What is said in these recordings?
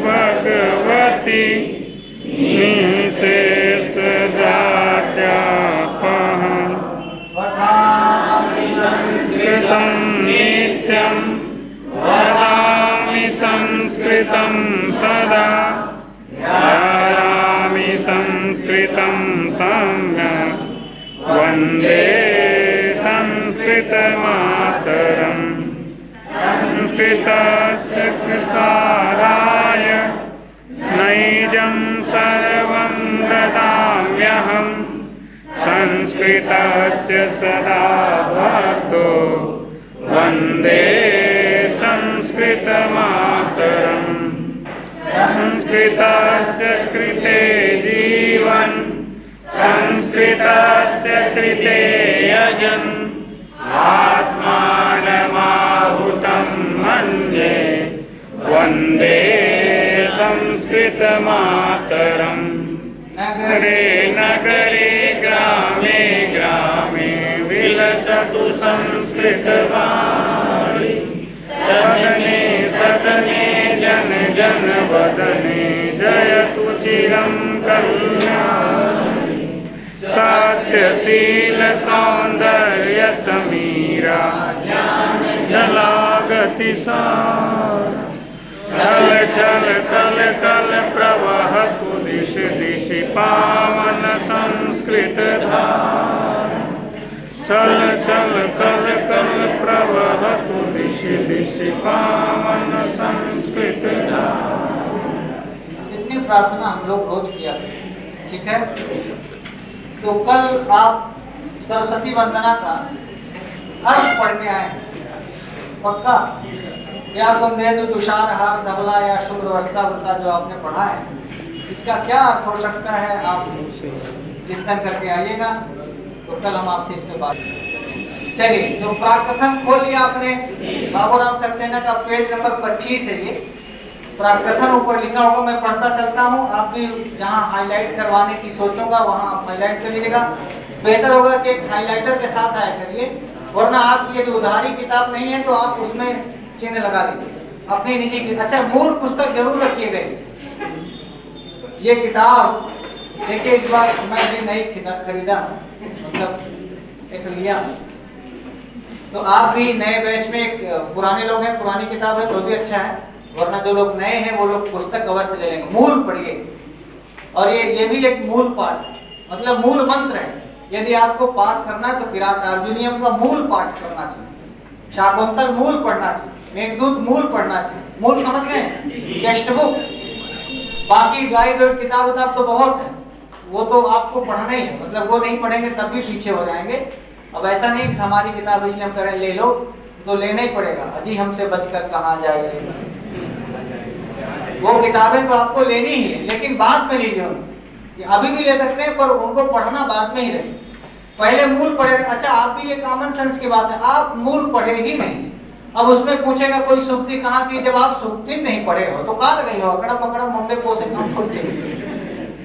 भगवती निशेष जाड्यापहं पठामि संस्कृतं नित्यं वदामि संस्कृतं सदा ध्यायामि संस्कृतं सम्यक् वन्दे संस्कृतमातरम् संस्कृतस्य कृताराय नैजं सर्वं ददाम्यहम् संस्कृतस्य सदा भक्तो वन्दे संस्कृतमातरम् संस्कृतस्य कृते जीवन संस्कृतस्य कृते यजन् आत्मानमाहुतं मन्ये वन्दे संस्कृतमातरम् नगरे नगरे ग्रामे ग्रामे विलसतु संस्कृतवाणी सदने सदने जन जन वदने जयतु चिरं कल्याणी सत्यशील सौंदर्य समीरा जलागति सार छल छल कल कल प्रवहतु दिश दिश पावन संस्कृत धारा छल छल कल कल प्रवहतु दिश दिश पावन संस्कृत धारा। इतनी प्रार्थना हम लोग रोज किया, ठीक है। तो कल आप सरस्वती वंदना का अर्थ पढ़ के आए, पक्का? या कुंदेंदु तुषार हार धवला या शुभ्र वस्त्रावृता जो आपने पढ़ा है, इसका क्या अर्थ हो सकता है, आप चिंतन करके आइएगा। तो कल हम आपसे इस पे बात। चलिए, तो प्राकथन खोल लिया आपने, बाबूराम सक्सेना का पेज नंबर 25 है ये। प्राकथन ऊपर लिखा होगा, मैं पढ़ता चलता हूँ, आप भी जहाँ हाईलाइट करवाने की सोचोगा वहाँ आप हाईलाइट कर लीजिएगा। बेहतर होगा कि एक हाईलाइटर के साथ आया करिए, वरना आप ये जो उधारी किताब नहीं है तो आप उसमें चिन्ह लगा लीजिए अपनी निजी की। अच्छा, मूल पुस्तक जरूर रखिए गए। ये किताब देखिए, इस बार मैं भी नहीं खरीदा, मतलब एक लिया। तो आप भी नए बैच में, पुराने लोग हैं, पुरानी किताब है तो भी अच्छा है, वरना जो लोग नए हैं वो लोग पुस्तक अवश्य ले लेंगे। मूल पढ़िए, और ये भी एक मूल पाठ, मतलब मूल मंत्र है। यदि आपको पास करना है तो किरात अर्जुनियम का मूल पाठ करना चाहिए, शाकुंतल मूल पढ़ना चाहिए, मेघदूत मूल पढ़ना चाहिए। मूल समझ गए? टेक्स्ट बुक, बाकी गाइड और किताब तो बहुत है, वो तो आपको पढ़ना ही है, मतलब वो नहीं पढ़ेंगे तब भी पीछे हो जाएंगे। अब ऐसा नहीं कि हमारी किताब इसलिए हम करें ले लो, तो लेना ही पड़ेगा। अजी हमसे बचकर कहाँ जाएगा, वो किताबें तो आपको लेनी ही है, लेकिन बाद में लीजिए। अभी भी ले सकते हैं पर उनको पढ़ना बाद में ही रहे, पहले मूल पढ़े। अच्छा, आप भी, ये कॉमन सेंस की बात है, आप मूल पढ़े ही नहीं। अब उसमें पूछेगा कोई सुक्ति कहाँ की, जब आप सुक्ति नहीं पढ़े हो तो कहाँ गई हो, अकड़ा पकड़ा मम्मी पोसे कम छोड़ते।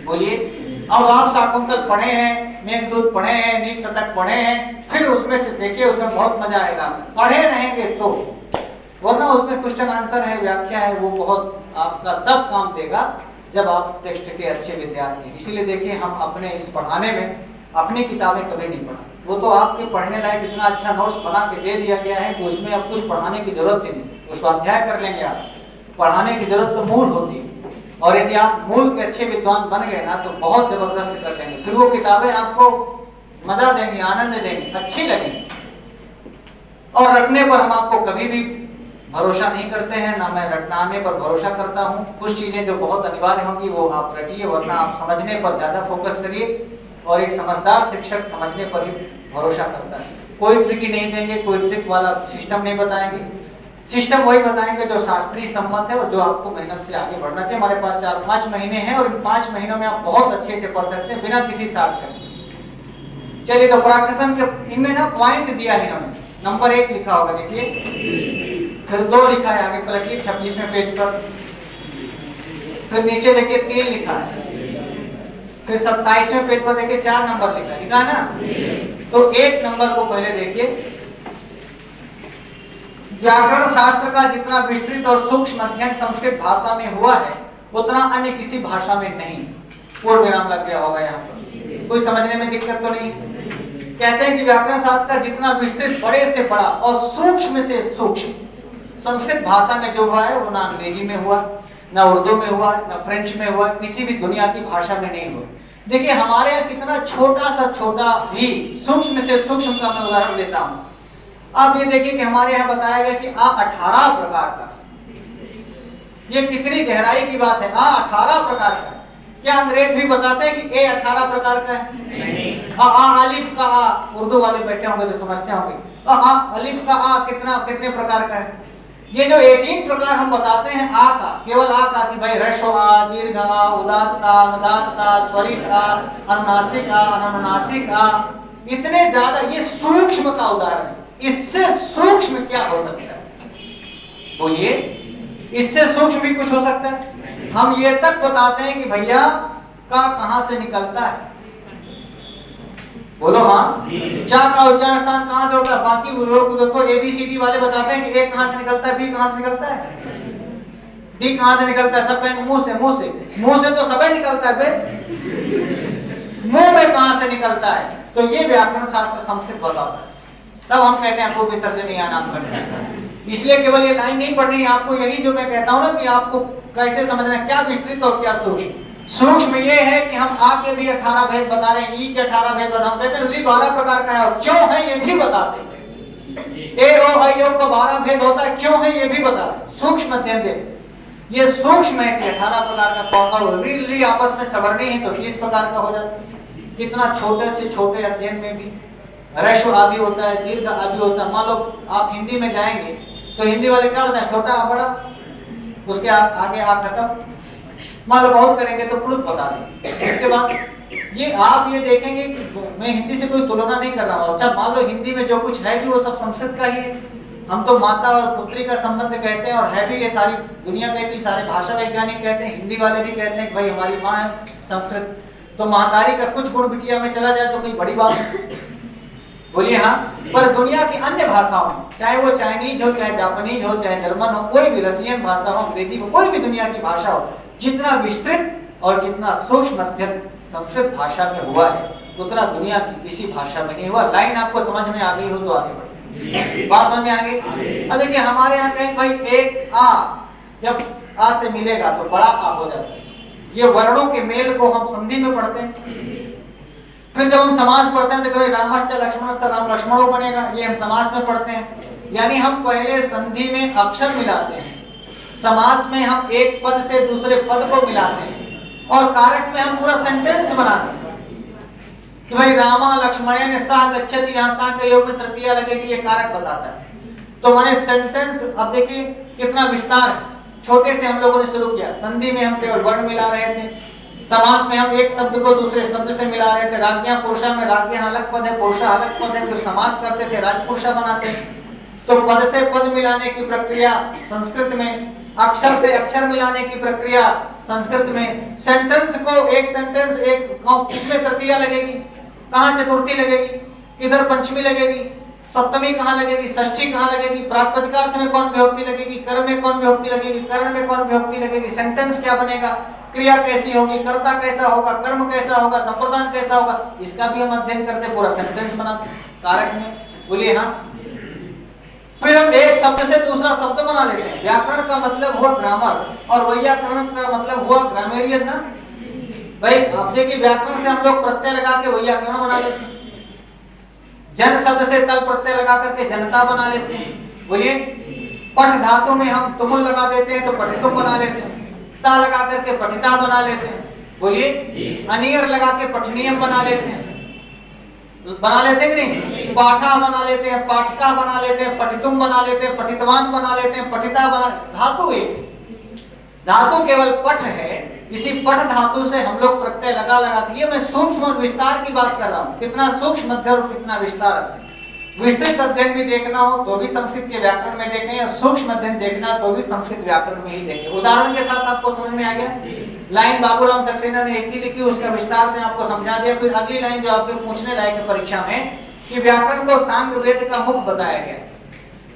बोलिए, अब आप शाकुंतल पढ़े हैं, मेघदूत पढ़े हैं, नील शतक पढ़े हैं, फिर उसमें से देखिए, उसमें बहुत मजा आएगा। पढ़े रहेंगे तो, वरना उसमें क्वेश्चन आंसर है, व्याख्या है, वो बहुत आपका तब काम देगा जब आप टेक्स्ट के अच्छे विद्यार्थी। इसीलिए देखिए, हम अपने इस पढ़ाने में अपनी किताबें कभी नहीं पढ़ा, वो तो आपके पढ़ने लायक इतना अच्छा नोट्स बना के दे दिया गया है कि उसमें अब कुछ पढ़ाने की जरूरत ही नहीं, वो स्वाध्याय कर लेंगे आप। पढ़ाने की जरूरत तो मूल होती है, और यदि आप मूल के अच्छे विद्वान बन गए ना तो बहुत जबरदस्त कर लेंगे, फिर वो किताबें आपको मजा देंगी, आनंद देंगी, अच्छी लगेंगी। और रटने पर हम आपको कभी भी भरोसा नहीं करते हैं, ना मैं रटनाने पर भरोसा करता हूँ। कुछ चीजें जो बहुत अनिवार्य होंगी वो आप रटिए, वरना आप समझने पर ज्यादा फोकस करिए। और एक समझदार शिक्षक समझने पर ही भरोसा करता है। कोई ट्रिक ही नहीं देंगे, कोई ट्रिक वाला सिस्टम नहीं बताएंगे, सिस्टम वही बताएंगे जो शास्त्रीय सम्मत है और जो आपको मेहनत से आगे बढ़ना चाहिए। हमारे पास 4-5 महीने हैं और इन 5 महीनों में आप बहुत अच्छे से पढ़ सकते हैं बिना किसी शॉर्टकट के। चलिए, तो प्राकथन के इनमें ना पॉइंट दिया है इन्होंने। नंबर 1 लिखा होगा, देखिए, फिर 2 लिखा है, आगे पलटिए 26वें पेज पर, फिर नीचे देखिए 3 लिखा है, फिर 27वें पेज पर देखिए 4 नंबर लिखा है ना। तो 1 नंबर को पहले देखिए, व्याकरण शास्त्र का जितना विस्तृत और सूक्ष्म अध्ययन संस्कृत भाषा में हुआ है उतना अन्य किसी भाषा में नहीं। पूर्ण विराम लग गया होगा यहाँ पर, कोई समझने में दिक्कत तो नहीं। कहते हैं कि व्याकरण शास्त्र का जितना विस्तृत बड़े से बड़ा और सूक्ष्म से सूक्ष्म संस्कृत भाषा में जो हुआ है वो ना अंग्रेजी में हुआ, ना उर्दू में हुआ, ना फ्रेंच में हुआ, किसी भी दुनिया की भाषा में नहीं हुआ। देखिए हमारे यहाँ कितना छोटा सा छोटा भी सूक्ष्म से सूक्ष्म का मैं उदाहरण देता हूँ। आप ये देखिए कि हमारे यहाँ बताया गया कि आ 18 प्रकार का, ये कितनी गहराई की बात है। आ 18 प्रकार का, क्या अंग्रेज भी बताते हैं कि ए 18 प्रकार का है? नहीं। आ अलिफ का आ, उर्दू वाले बैठे होंगे तो समझते होंगे। आ अलिफ का आ कितने प्रकार का है? ये जो 18 प्रकार हम बताते हैं आ का, केवल आ का कि भाई ह्रस्व आ, दीर्घ आ, उदात्त आ, अनुदात्त आ, स्वरित आ, अनुनासिक आ, अननुनासिक आ, इतने ज्यादा, ये सूक्ष्म का उदाहरण है। इससे सूक्ष्म क्या हो सकता है? बोलिए, इससे सूक्ष्म भी कुछ हो सकता है? हम ये तक बताते हैं कि भैया का कहां से निकलता है। बोलो हाँ। चा का उच्चारण स्थान कहां से होता है? बाकी लोग देखो ABCD वाले बताते हैं कि ए कहां से निकलता है, बी कहां से निकलता है, डी कहां से निकलता है। सब कहेंगे मुंह से, मुंह से तो सबे निकलता है बे, मुंह में कहां से निकलता है? तो ये व्याकरण शास्त्र संस्कृत बताता है। तब हम कहते हैं आपको विसर्जन या नाम करना है। इसलिए केवल ये लाइन नहीं पढ़नी है आपको, यही जो मैं कहता हूं ना कि आपको कैसे समझना है, क्या विस्तृत और क्या सूक्ष्म। सूक्ष्म ये है कि हम आ के भी 18 भेद बता रहे हैं, ई के 18 भेद बता, हम कहते हैं 12 प्रकार का है और क्यों है ये भी बताते हैं। ए ओ आई ओ का 12 भेद होता है, क्यों है ये भी बता रहे हैं। सूक्ष्म अध्ययन देखो, ये सूक्ष्म है कि 18 प्रकार का कौन, और री आपस में सवरणी है तो 30 प्रकार का हो जाता है। कितना छोटे से छोटे अध्ययन में भी ह्रस्व आ भी होता है, दीर्घ आ भी होता है। मान लो आप हिंदी में जाएंगे तो हिंदी वाले क्या बताएं, छोटा आ बड़ा, उसके आगे आ खत्म। मान लो बहुत करेंगे तो प्लुत बता दें। इसके बाद ये आप ये देखेंगे, मैं हिंदी से कोई तुलना नहीं कर रहा हूँ। अच्छा मान लो हिंदी में जो कुछ है कि वो सब संस्कृत का ही है। हम तो माता और पुत्री का संबंध कहते हैं, और है भी, ये सारी दुनिया कहती है, सारे भाषा वैज्ञानिक कहते हैं, हिंदी वाले भी कहते हैं कि भाई हमारी माँ है संस्कृत। तो महातारी का कुछ गुण बिटिया में चला जाए तो कोई बड़ी बात है। बोलिए हाँ। पर दुनिया की अन्य भाषाओं में, चाहे वो चाइनीज हो, चाहे जापानीज हो, चाहे जर्मन हो, कोई भी रसियन भाषा हो, अंग्रेजी हो, कोई भी दुनिया की भाषा हो, जितना विस्तृत और जितना सूक्ष्म अध्ययन संस्कृत भाषा में हुआ है उतना दुनिया की किसी भाषा में नहीं हुआ। लाइन आपको समझ में आ गई हो तो आगे बढ़े। बात समझ में आ गई? अब देखिए हमारे यहाँ कहीं भाई एक आ जब आ से मिलेगा तो बड़ा आ हो जाता है। ये वर्णों के मेल को हम संधि में पढ़ते हैं। फिर जब हम समास पढ़ते हैं तो कभी रामश्च लक्ष्मणश्च राम लक्ष्मणो बनेगा, ये हम समास में पढ़ते हैं। यानी हम पहले संधि में अक्षर मिलाते हैं, समास में हम एक पद से दूसरे पद को मिलाते हैं, और कारक में हम पूरा सेंटेंस बनाते हैं कि भाई रामा लक्ष्मणेन सह गच्छति, यहाँ सह के योग में तृतीया लगेगी, ये कारक बताता है। तो मैंने सेंटेंस, अब देखिए कितना विस्तार है। छोटे से हम लोगों ने शुरू किया, संधि में हम केवल वर्ण मिला रहे थे, समास में हम एक शब्द को दूसरे शब्द से मिला रहे थे। राज्ञा पुरुषा में राज्ञा अलग पद है, पुरुषा अलग पद है, फिर समास करते थे, राजपुरुषा बनाते हैं। तो पद से पद मिलाने की प्रक्रिया संस्कृत में, अक्षर से अक्षर मिलाने की प्रक्रिया संस्कृत में, सेंटेंस को एक सेंटेंस एक किसमें तृतीया लगेगी, कहाँ चतुर्थी लगेगी, किधर पंचमी लगेगी, सप्तमी कहाँ लगेगी, षष्ठी कहाँ लगेगी, प्रातिपदिकार्थ में कौन विभक्ति लगेगी, कर्म में कौन विभक्ति लगेगी, कर्ण में कौन विभक्ति लगेगी, सेंटेंस क्या बनेगा, क्रिया कैसी होगी, कर्ता कैसा होगा, कर्म कैसा होगा, संप्रदान कैसा होगा, इसका भी हम अध्ययन करते, पूरा सेंटेंस बनाते कारक में। बोलिए हाँ। फिर हम एक शब्द से दूसरा शब्द बना लेते हैं। व्याकरण का मतलब हुआ ग्रामर, और वैयाकरण का मतलब हुआ ग्रामेरियन ना भाई। अब देखिए व्याकरण से हम लोग प्रत्यय लगा के वैयाकरण बना लेते हैं, जन शब्द से तल प्रत्यय लगा करके जनता बना लेते हैं। बोलिए, पठ धातु में हम तुमुल लगा देते हैं तो पठितुम बना लेते हैं, ता लगा करके पठिता बना लेते हैं। बोलिए, अनियर लगा के पठनीयम बना लेते हैं, बना लेते हैं कि नहीं, पाठा बना लेते हैं, पाठका बना लेते हैं, पठितुम बना लेते हैं, पठितवान बना लेते हैं, पठिता बना। धातु एक, धातु केवल पठ है, इसी पठ धातु से हम लोग प्रत्यय लगा के, ये मैं सूक्ष्म और विस्तार की बात कर रहा हूँ, कितना सूक्ष्म अध्ययन और कितना विस्तार अध्ययन। विस्तृत अध्ययन भी देखना हो तो भी संस्कृत के व्याकरण में देखें, या सूक्ष्म अध्ययन देखना तो भी संस्कृत व्याकरण में ही देखें। उदाहरण के साथ आपको समझ में आ गया। लाइन बाबूराम सक्सेना ने एक ही लिखी, उसका विस्तार से आपको समझा दिया। फिर अगली लाइन जो आपके पूछने लायक है परीक्षा में, कि व्याकरण को सांग वेद का मुख बताया गया।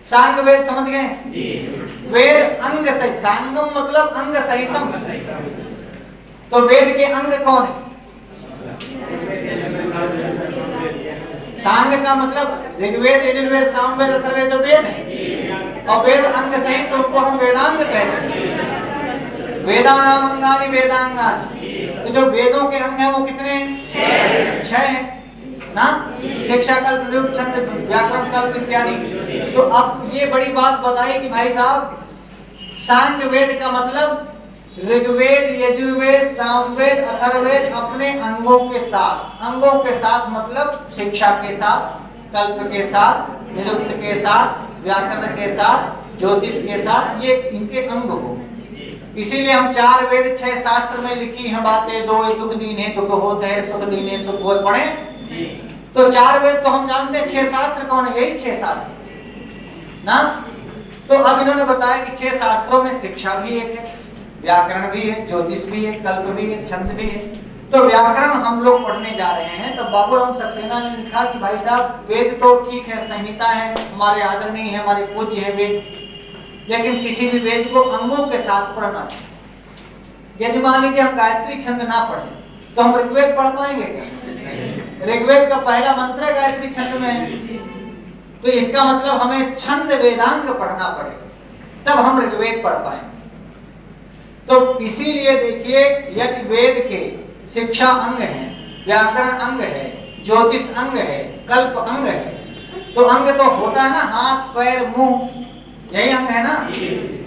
सांग वेद समझ गए? वेद अंग सहित, सांगम मतलब अंग सहितम। तो वेद के अंग कौन है? सांग का मतलब ऋग्वेद, यजुर्वेद, सामवेद, अथर्ववेद तो वेद है, और वेद अंग सहित उनको हम वेदांग कहते हैं। वेदानाम अंगानि वेदांगानि। तो जो वेदों के अंग हैं वो कितने हैं? 6 हैं ना, शिक्षा कल्प, निरुक्त, छंद, व्याकरण कल्प इत्यादि। तो अब ये बड़ी बात बताई कि भाई साहब सांग वेद का मतलब ऋग्वेद, यजुर्वेद, सामवेद, अथर्ववेद अपने अंगों के साथ, अंगों के साथ मतलब शिक्षा के साथ, कल्प के साथ, निरुक्त के साथ, व्याकरण के साथ, ज्योतिष के साथ, ये इनके अंग हो। इसीलिए हम 4 वेद 6 शास्त्र में लिखी हैं बातें, 2 दुख दीने दुख होते हैं, सुख दीने सुख होते पढ़े। तो 4 वेद तो हम जानते हैं, 6 शास्त्र कौन है? यही 6 शास्त्र ना। तो अब इन्होंने बताया कि 6 शास्त्रों में शिक्षा भी एक है, व्याकरण भी है, ज्योतिष भी है, कल्प भी है, छंद भी है। तो व्याकरण हम लोग पढ़ने जा रहे हैं। तो बाबूराम सक्सेना ने लिखा कि भाई साहब वेद तो ठीक है, संहिता है, हमारे आदरणीय है, हमारे पूज्य है वेद, लेकिन किसी भी वेद को अंगों के साथ पढ़ना चाहिए। यदि मान लीजिए हम गायत्री छंद ना पढ़े तो हम ऋग्वेद पढ़ पाएंगे क्या? ऋग्वेद का पहला मंत्र गायत्री छंद में है, तो इसका मतलब हमें छंद वेदांग पढ़ना पड़ेगा, तब हम ऋग्वेद पढ़ पाएंगे। तो इसीलिए देखिए, यदि वेद के शिक्षा अंग है, व्याकरण अंग है, ज्योतिष अंग है, कल्प अंग है, तो अंग तो होता है ना, हाथ पैर मुंह, यही अंग है ना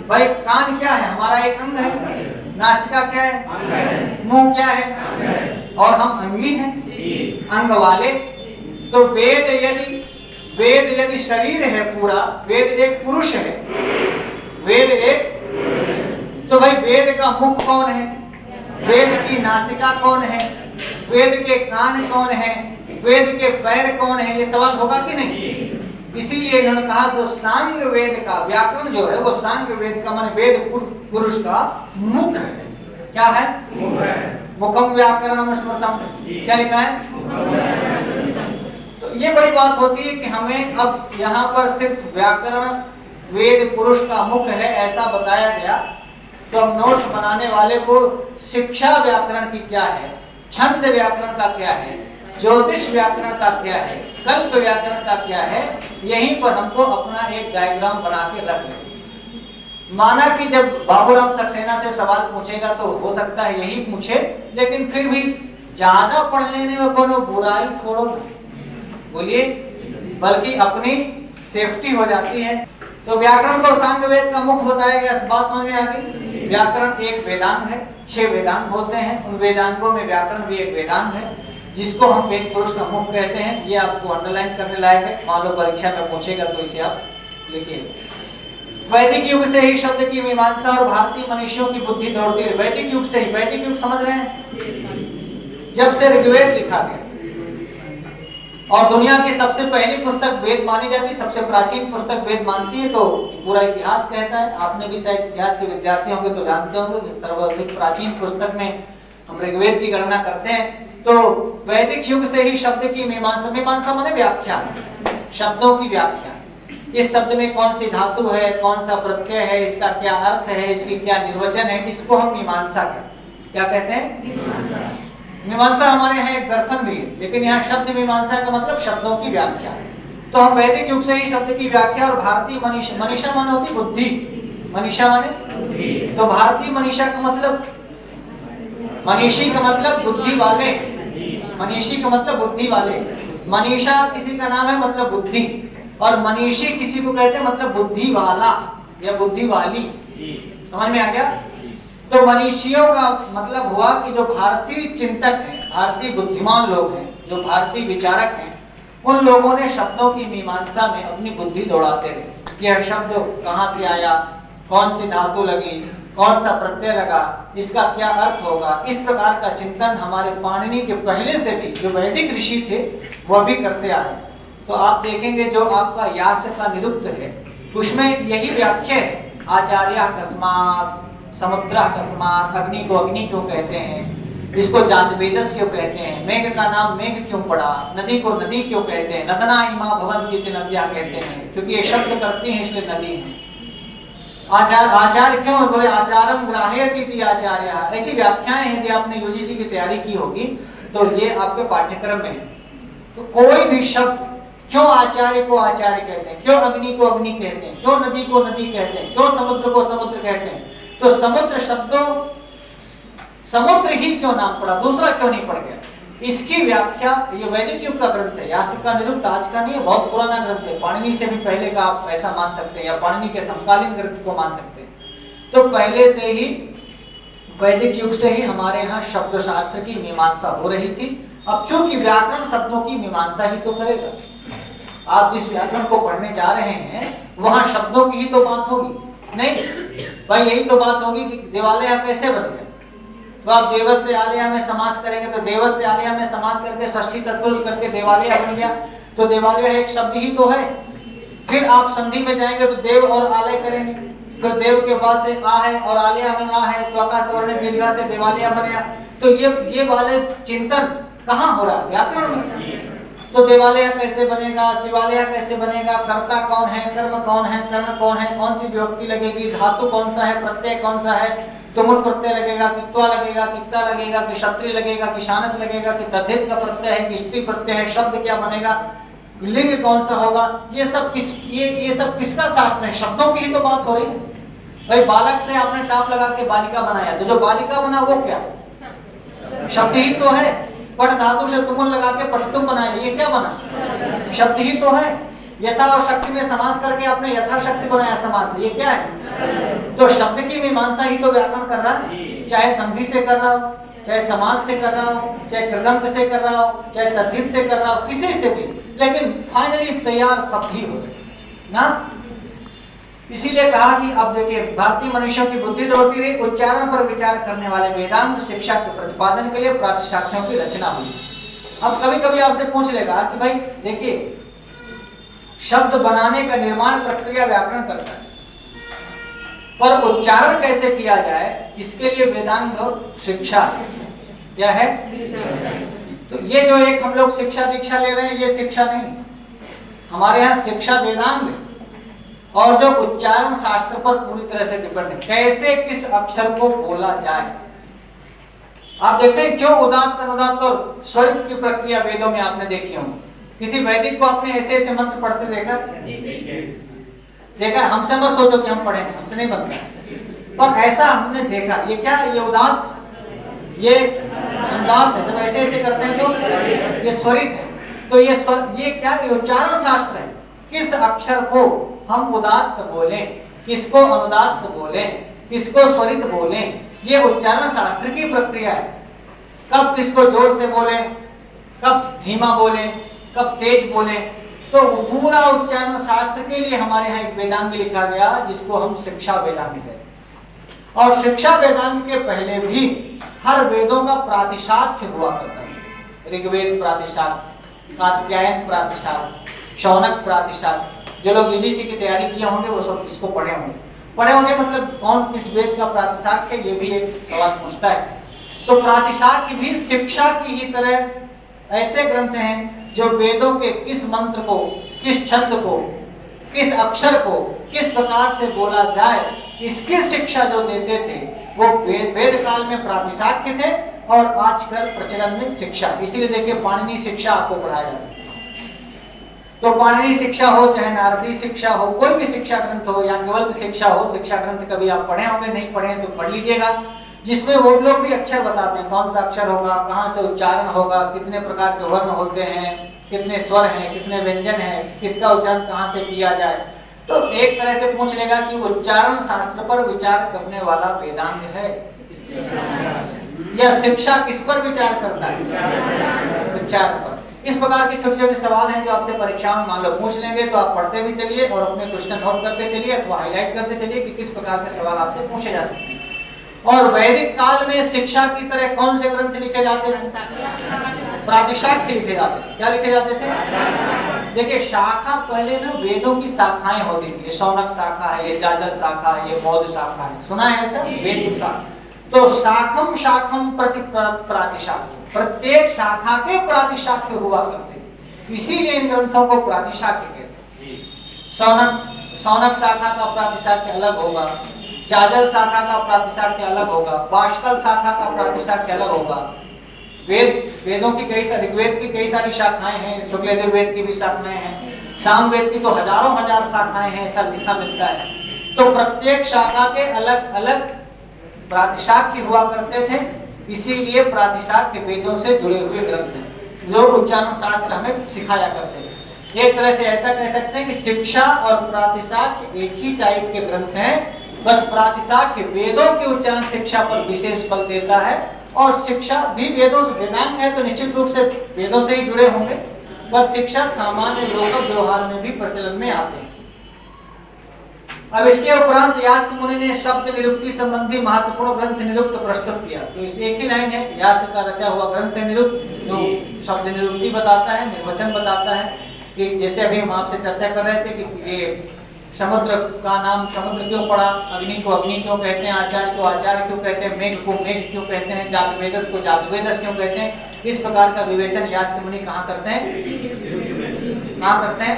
भाई। कान क्या है? हमारा एक अंग है। नासिका क्या है? मुंह क्या है? और हम अंगी हैं, अंग वाले। तो वेद यदि शरीर है पूरा, वेद एक पुरुष है, वेद एक, तो भाई वेद का मुख कौन है? वेद की नासिका कौन है? वेद के कान कौन है? वेद के पैर कौन है? ये सवाल होगा कि नहीं? इसीलिए इन्होंने कहा जो सांग वेद का व्याकरण जो है वो सांग वेद का माने वेद पुरुष का मुख है। क्या है? मुखम व्याकरणम स्मृतम। क्या लिखा है? तो ये बड़ी बात होती है कि हमें अब यहाँ पर सिर्फ व्याकरण वेद पुरुष का मुख है ऐसा बताया गया, तो अब नोट्स बनाने वाले को शिक्षा व्याकरण की क्या है, छंद व्याकरण का क्या है, ज्योतिष व्याकरण का क्या है, कल्प व्याकरण का क्या है, यहीं पर हमको अपना एक डायग्राम बना के रख लें। माना कि जब बाबूराम सक्सेना से सवाल पूछेगा तो हो सकता है यही पूछे, लेकिन फिर भी ज्यादा पढ़ लेने में कोनो बुराई थोड़ो नहीं, बोलिए, बल्कि अपनी सेफ्टी हो जाती है। तो व्याकरण को सांग वेद का मुख बताया गया, बात समझ में आ गई। व्याकरण एक वेदांग है, 6 वेदांग होते हैं, उन वेदांगों में व्याकरण भी एक वेदांग है, जिसको हम वेद पुरुष का मुख कहते हैं। ये आपको अंडरलाइन करने लायक है, मान लो परीक्षा में पूछेगा तो इसे आप लिखिए। वैदिक युग से ही शब्द की मीमांसा और भारतीय मनुष्यों की बुद्धि दौड़ती है। वैदिक युग से ही, वैदिक युग समझ रहे हैं, जब से ऋग्वेद लिखा गया, और दुनिया की सबसे पहली पुस्तक वेद मानी जाती है, सबसे प्राचीन पुस्तक वेद मानती है, तो पूरा इतिहास कहता है। आपने भी शायद इतिहास के विद्यार्थी होंगे तो जानते होंगे, इस सर्वाधिक प्राचीन पुस्तक में हम ऋग्वेद की गणना करते हैं। तो वैदिक युग से ही शब्द की मीमांसा, मीमांसा माने व्याख्या, शब्दों की व्याख्या, इस शब्द में कौन सी धातु है, कौन सा प्रत्यय है, इसका क्या अर्थ है, इसकी क्या निर्वचन है, इसको हम मीमांसा कहते हैं। क्या कहते हैं? मीमांसा हमारे यहाँ एक दर्शन भी है, लेकिन यहाँ शब्द मीमांसा का मतलब शब्दों की व्याख्या। तो हम वैदिक युग से ही शब्द की व्याख्या, और भारतीय मनीषा, मनीषा माने होती बुद्धि, मनीषा माने, तो भारतीय मनीषा का मतलब, मनीषी का मतलब बुद्धि वाले, मनीषी का मतलब बुद्धि वाले, मनीषा किसी का नाम है मतलब बुद्धि, और मनीषी किसी को कहते हैं मतलब बुद्धि वाला या बुद्धि वाली। समझ में आ गया? तो मनीषियों का मतलब हुआ कि जो भारतीय चिंतक हैं, भारतीय बुद्धिमान लोग हैं, जो भारतीय विचारक हैं, उन लोगों ने शब्दों की मीमांसा में अपनी बुद्धि दौड़ाते रहे। यह शब्द कहाँ से आया, कौन सी धातु लगी, कौन सा प्रत्यय लगा, इसका क्या अर्थ होगा, इस प्रकार का चिंतन हमारे पाणिनि के पहले से भी जो वैदिक ऋषि थे वह भी करते आए। तो आप देखेंगे जो आपका यास का निरुक्त है उसमें यही व्याख्या है, आचार्य कस्मात, समुद्र कस्मात, अग्नि को अग्नि क्यों कहते हैं, जिसको जातवेदस क्यों कहते हैं, मेघ का नाम मेघ क्यों पड़ा, नदी को नदी क्यों कहते हैं, नदना इमा भवन की नदियां कहते हैं, क्योंकि ये शब्द करती हैं इसलिए नदी है। आचार्य क्यों बोले, आचारम ग्राह्यति इति आचार्य। ऐसी व्याख्याएं यदि आपने यूजीसी की तैयारी की होगी तो ये आपके पाठ्यक्रम में है। तो कोई भी शब्द, क्यों आचार्य को आचार्य कहते हैं, क्यों अग्नि को अग्नि कहते हैं, क्यों नदी को नदी कहते हैं, क्यों समुद्र को समुद्र कहते हैं, तो समुद्र शब्दों समुद्र ही क्यों नाम पड़ा, दूसरा क्यों नहीं पड़ गया, इसकी व्याख्या ये वैदिक युग का ग्रंथ है। यास्क का निरुक्त आज का नहीं है, बहुत पुराना ग्रंथ है, पाणिनि से भी पहले का आप ऐसा मान सकते हैं, या पाणिनि के समकालीन ग्रंथ को मान सकते हैं। तो पहले से ही वैदिक युग से ही हमारे यहाँ शब्द शास्त्र की मीमांसा हो रही थी। अब चूंकि व्याकरण शब्दों की मीमांसा ही तो करेगा, आप जिस व्याकरण को पढ़ने जा रहे हैं वहां शब्दों की ही तो बात होगी, नहीं भाई यही तो बात होगी कि देवालय कैसे बनेगा। तो आप देवस से आलया में समास करेंगे तो देवस से आलया में समास करके षष्ठी तत्पुरुष करके देवालय बन गया, तो देवालय एक शब्द ही तो है। फिर आप संधि में जाएंगे तो देव और आलय करेंगे, फिर देव के बाद से आ है और आलया में आ है, तो आकाश वर्ण दीर्घा से देवालय बनेगा। तो ये वाले चिंतन कहाँ हो रहा है, व्याकरण में। तो देवालय कैसे बनेगा, शिवालय कैसे बनेगा, कर्ता कौन है, कर्म कौन है, कर्ण कौन है, कौन सी विभक्ति लगेगी, धातु कौन सा है, प्रत्यय कौन सा है, तुमुल प्रत्यय लगेगा कि त्वा लगेगा, कित्ता लगेगा कि क्षत्रिय लगेगा कि शानच लगेगा कि तद्धित का प्रत्यय है कि स्त्री प्रत्यय है, शब्द क्या बनेगा, लिंग कौन सा होगा, ये सब किसका शास्त्र है, शब्दों की ही तो बात हो रही है। भाई बालक से आपने टाप लगा के बालिका बनाया, तो जो बालिका बना वो क्या है, शब्द ही तो है। पट धातु से तुमुल लगा के पठतुम बनाया, ये क्या बना, शब्द ही तो है। यथा और शक्ति में समास करके आपने यथाशक्ति बनाया समास से, ये क्या है। तो शब्द की मीमांसा ही तो व्याकरण कर रहा है, चाहे संधि से कर रहा हो, चाहे समास से कर रहा हो, चाहे कृदंत से कर रहा हो, चाहे तद्धित से कर रहा हो, किसी से भी, लेकिन फाइनली तैयार शब्द ही हो ना। इसीलिए कहा कि अब देखिए भारतीय मनुष्यों की बुद्धि दौड़ती रही, उच्चारण पर विचार करने वाले वेदांत शिक्षा के प्रतिपादन के लिए प्रातिशाख्यों की रचना हुई। अब कभी कभी आपसे पूछ लेगा कि भाई देखिए शब्द बनाने का निर्माण प्रक्रिया व्याकरण करता है, पर उच्चारण कैसे किया जाए इसके लिए वेदांत और शिक्षा क्या है। तो ये जो एक हम लोग शिक्षा दीक्षा ले रहे हैं ये शिक्षा नहीं, हमारे यहाँ शिक्षा वेदांत है, और जो उच्चारण शास्त्र पर पूरी तरह से डिपेंड है, कैसे किस अक्षर को बोला जाए। आप देखते हैं क्यों उदात्त अनुदात्त और स्वरित की प्रक्रिया वेदों में आपने देखी हो। किसी वैदिक को आपने ऐसे ऐसे मंत्र पढ़ते देखा हमसे मत सोचो कि हम पढ़े, हमसे नहीं बनता, पर ऐसा हमने देखा। ये क्या, ये उदात्त, ये अनुदात्त है, जब ऐसे ऐसे करते हैं तो ये स्वरित है। तो ये क्या, ये उच्चारण शास्त्र है, किस अक्षर को हम उदात्त बोलें, किसको अनुदात्त बोलें, किसको स्वरित बोलें, ये उच्चारण शास्त्र की प्रक्रिया है। कब किसको जोर से बोलें, कब धीमा बोलें, कब तेज बोलें, तो पूरा उच्चारण शास्त्र के लिए हमारे यहाँ एक वेदांग लिखा गया जिसको हम शिक्षा वेदांग कहते हैं। और शिक्षा वेदांग के पहले भी हर वेदों का प्रातिशाख्य हुआ करता है। ऋग्वेद प्रातिशाख्य, कात्यायन प्रातिशाख्य, शौनक प्रातिशाख्य। जो लोग यूजीसी की तैयारी किए होंगे वो सब इसको पढ़े होंगे मतलब कौन किस वेद का प्रातिशाख्य है, ये भी एक सवाल पूछता है। तो प्रातिशाख्य भी शिक्षा की ही तरह ऐसे ग्रंथ हैं जो वेदों के किस मंत्र को, किस छंद को, किस अक्षर को किस प्रकार से बोला जाए, इसकी शिक्षा जो देते थे वो वेद काल में प्रातिशाख्य थे और आजकल प्रचलन में शिक्षा। इसीलिए देखिए पाणिनि शिक्षा आपको पढ़ाया जाता है। तो पाणिनि शिक्षा हो चाहे नारदी शिक्षा हो, कोई भी शिक्षा ग्रंथ हो, या केवल शिक्षा हो, शिक्षा ग्रंथ कभी आप पढ़े होंगे, नहीं पढ़े तो पढ़ लीजिएगा, जिसमें वो लोग भी अक्षर बताते हैं, कौन सा अक्षर होगा, कहाँ से उच्चारण होगा, कितने प्रकार के वर्ण होते हैं, कितने स्वर हैं, कितने व्यंजन हैं, किसका उच्चारण कहाँ से किया जाए। तो एक तरह से पूछ लेगा कि उच्चारण शास्त्र पर विचार करने वाला वेदांग है या शिक्षा किस पर विचार करता है, उच्चारण पर। इस प्रकार के छोटे छोटे सवाल हैं जो आपसे परीक्षा में मान लो पूछ लेंगे, तो आप पढ़ते भी चलिए और अपने क्वेश्चन नोट करते चलिए अथवा हाईलाइट करते चलिए कि किस प्रकार के सवाल आपसे पूछे जा सकते हैं। और वैदिक काल में शिक्षा की तरह कौन से ग्रंथ लिखे जाते थे, प्रातिशाख्य लिखे जाते थे। क्या लिखे जाते थे, देखिए शाखा पहले ना वेदों की शाखाएं होती थी, ये शौनक शाखा है, ये जाजल शाखा है, ये बौद्ध शाखा है, सुना है ऐसा, वेद शाखा। तो शाखम शाखम प्रति प्रातिशाख्य, प्रत्येक शाखा के प्रातिशाख्य हुआ करते, इसीलिए इन ग्रंथों को प्रातिशाख्य कहते हैं। सौनक शाखा का प्रातिशाख्य अलग होगा, जाजल शाखा का प्रातिशाख्य अलग होगा, बाष्कल शाखा का प्रातिशाख्य अलग होगा। वेदों की ऋग्वेद की कई सारी शाखाएं हैं, शुक्ल यजुर्वेद की भी शाखाएं हैं, सामवेद की तो हजारों हजार शाखाएं हैं, ऐसा लिखा मिलता है। तो प्रत्येक शाखा के अलग अलग प्रातिशाख्य हुआ करते थे, इसीलिए प्रातिशाख्य वेदों से जुड़े हुए ग्रंथ हैं जो उच्चारण शास्त्र हमें सिखाया करते हैं। एक तरह से ऐसा कह सकते हैं कि शिक्षा और प्रातिशाख्य एक ही टाइप के ग्रंथ हैं, बस प्रातिशाख्य वेदों की उच्चारण शिक्षा पर विशेष बल देता है, और शिक्षा भी वेदांग है तो निश्चित रूप से वेदों से ही जुड़े होंगे, पर शिक्षा सामान्य लोक व्यवहार में भी प्रचलन में आते हैं। अब इसके उपरांत व्यास मुनि ने शब्द निरुक्ति संबंधी महत्वपूर्ण ग्रंथ निरुक्त प्रस्तुत किया। तो इस एक ही लाइन है, व्यास का रचा हुआ ग्रंथ निरुक्त, जो शब्द निरुक्ति बताता है, निर्वचन बताता है। कि जैसे अभी हम आपसे चर्चा कर रहे थे कि ये समुद्र का नाम समुद्र क्यों पड़ा, अग्नि को अग्नि क्यों कहते हैं, आचार्य को आचार्य क्यों कहते हैं, मेघ को मेघ क्यों कहते हैं, जातवेदस को जातवेदस क्यों कहते हैं, इस प्रकार का विवेचन व्यास मुनि कहाँ करते हैं, कहाँ करते हैं।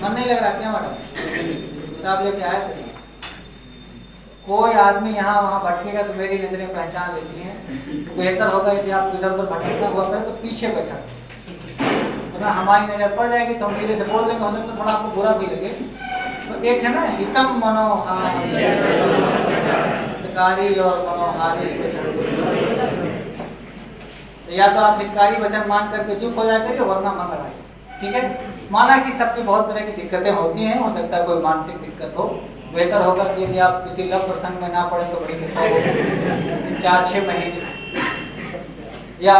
मन नहीं लग रहा क्या मैडम, किताब लेके आए थे। कोई आदमी यहाँ वहाँ भटकेगा तो मेरी नजरें पहचान लेती हैं, तो बेहतर होगा यदि आप इधर उधर भटकना हुआ करें तो पीछे बैठा, तो हमारी नजर पड़ जाएगी तो हम धीरे से बोल देंगे, हो सकता है थोड़ा आपको बुरा भी लगे। तो एक है ना हितम मनोहारी और मनोहारी, तो या तो आप हितकारी वचन मान करके चुप हो जाते थे, वरना मन लगाए। ठीक है, माना कि सबकी बहुत तरह की दिक्कतें होती हैं, हो सकता है कोई मानसिक दिक्कत हो, बेहतर होगा कि यदि आप किसी लव प्रसंग में ना पड़े तो बड़ी दिक्कत होगी 4-6 महीने, या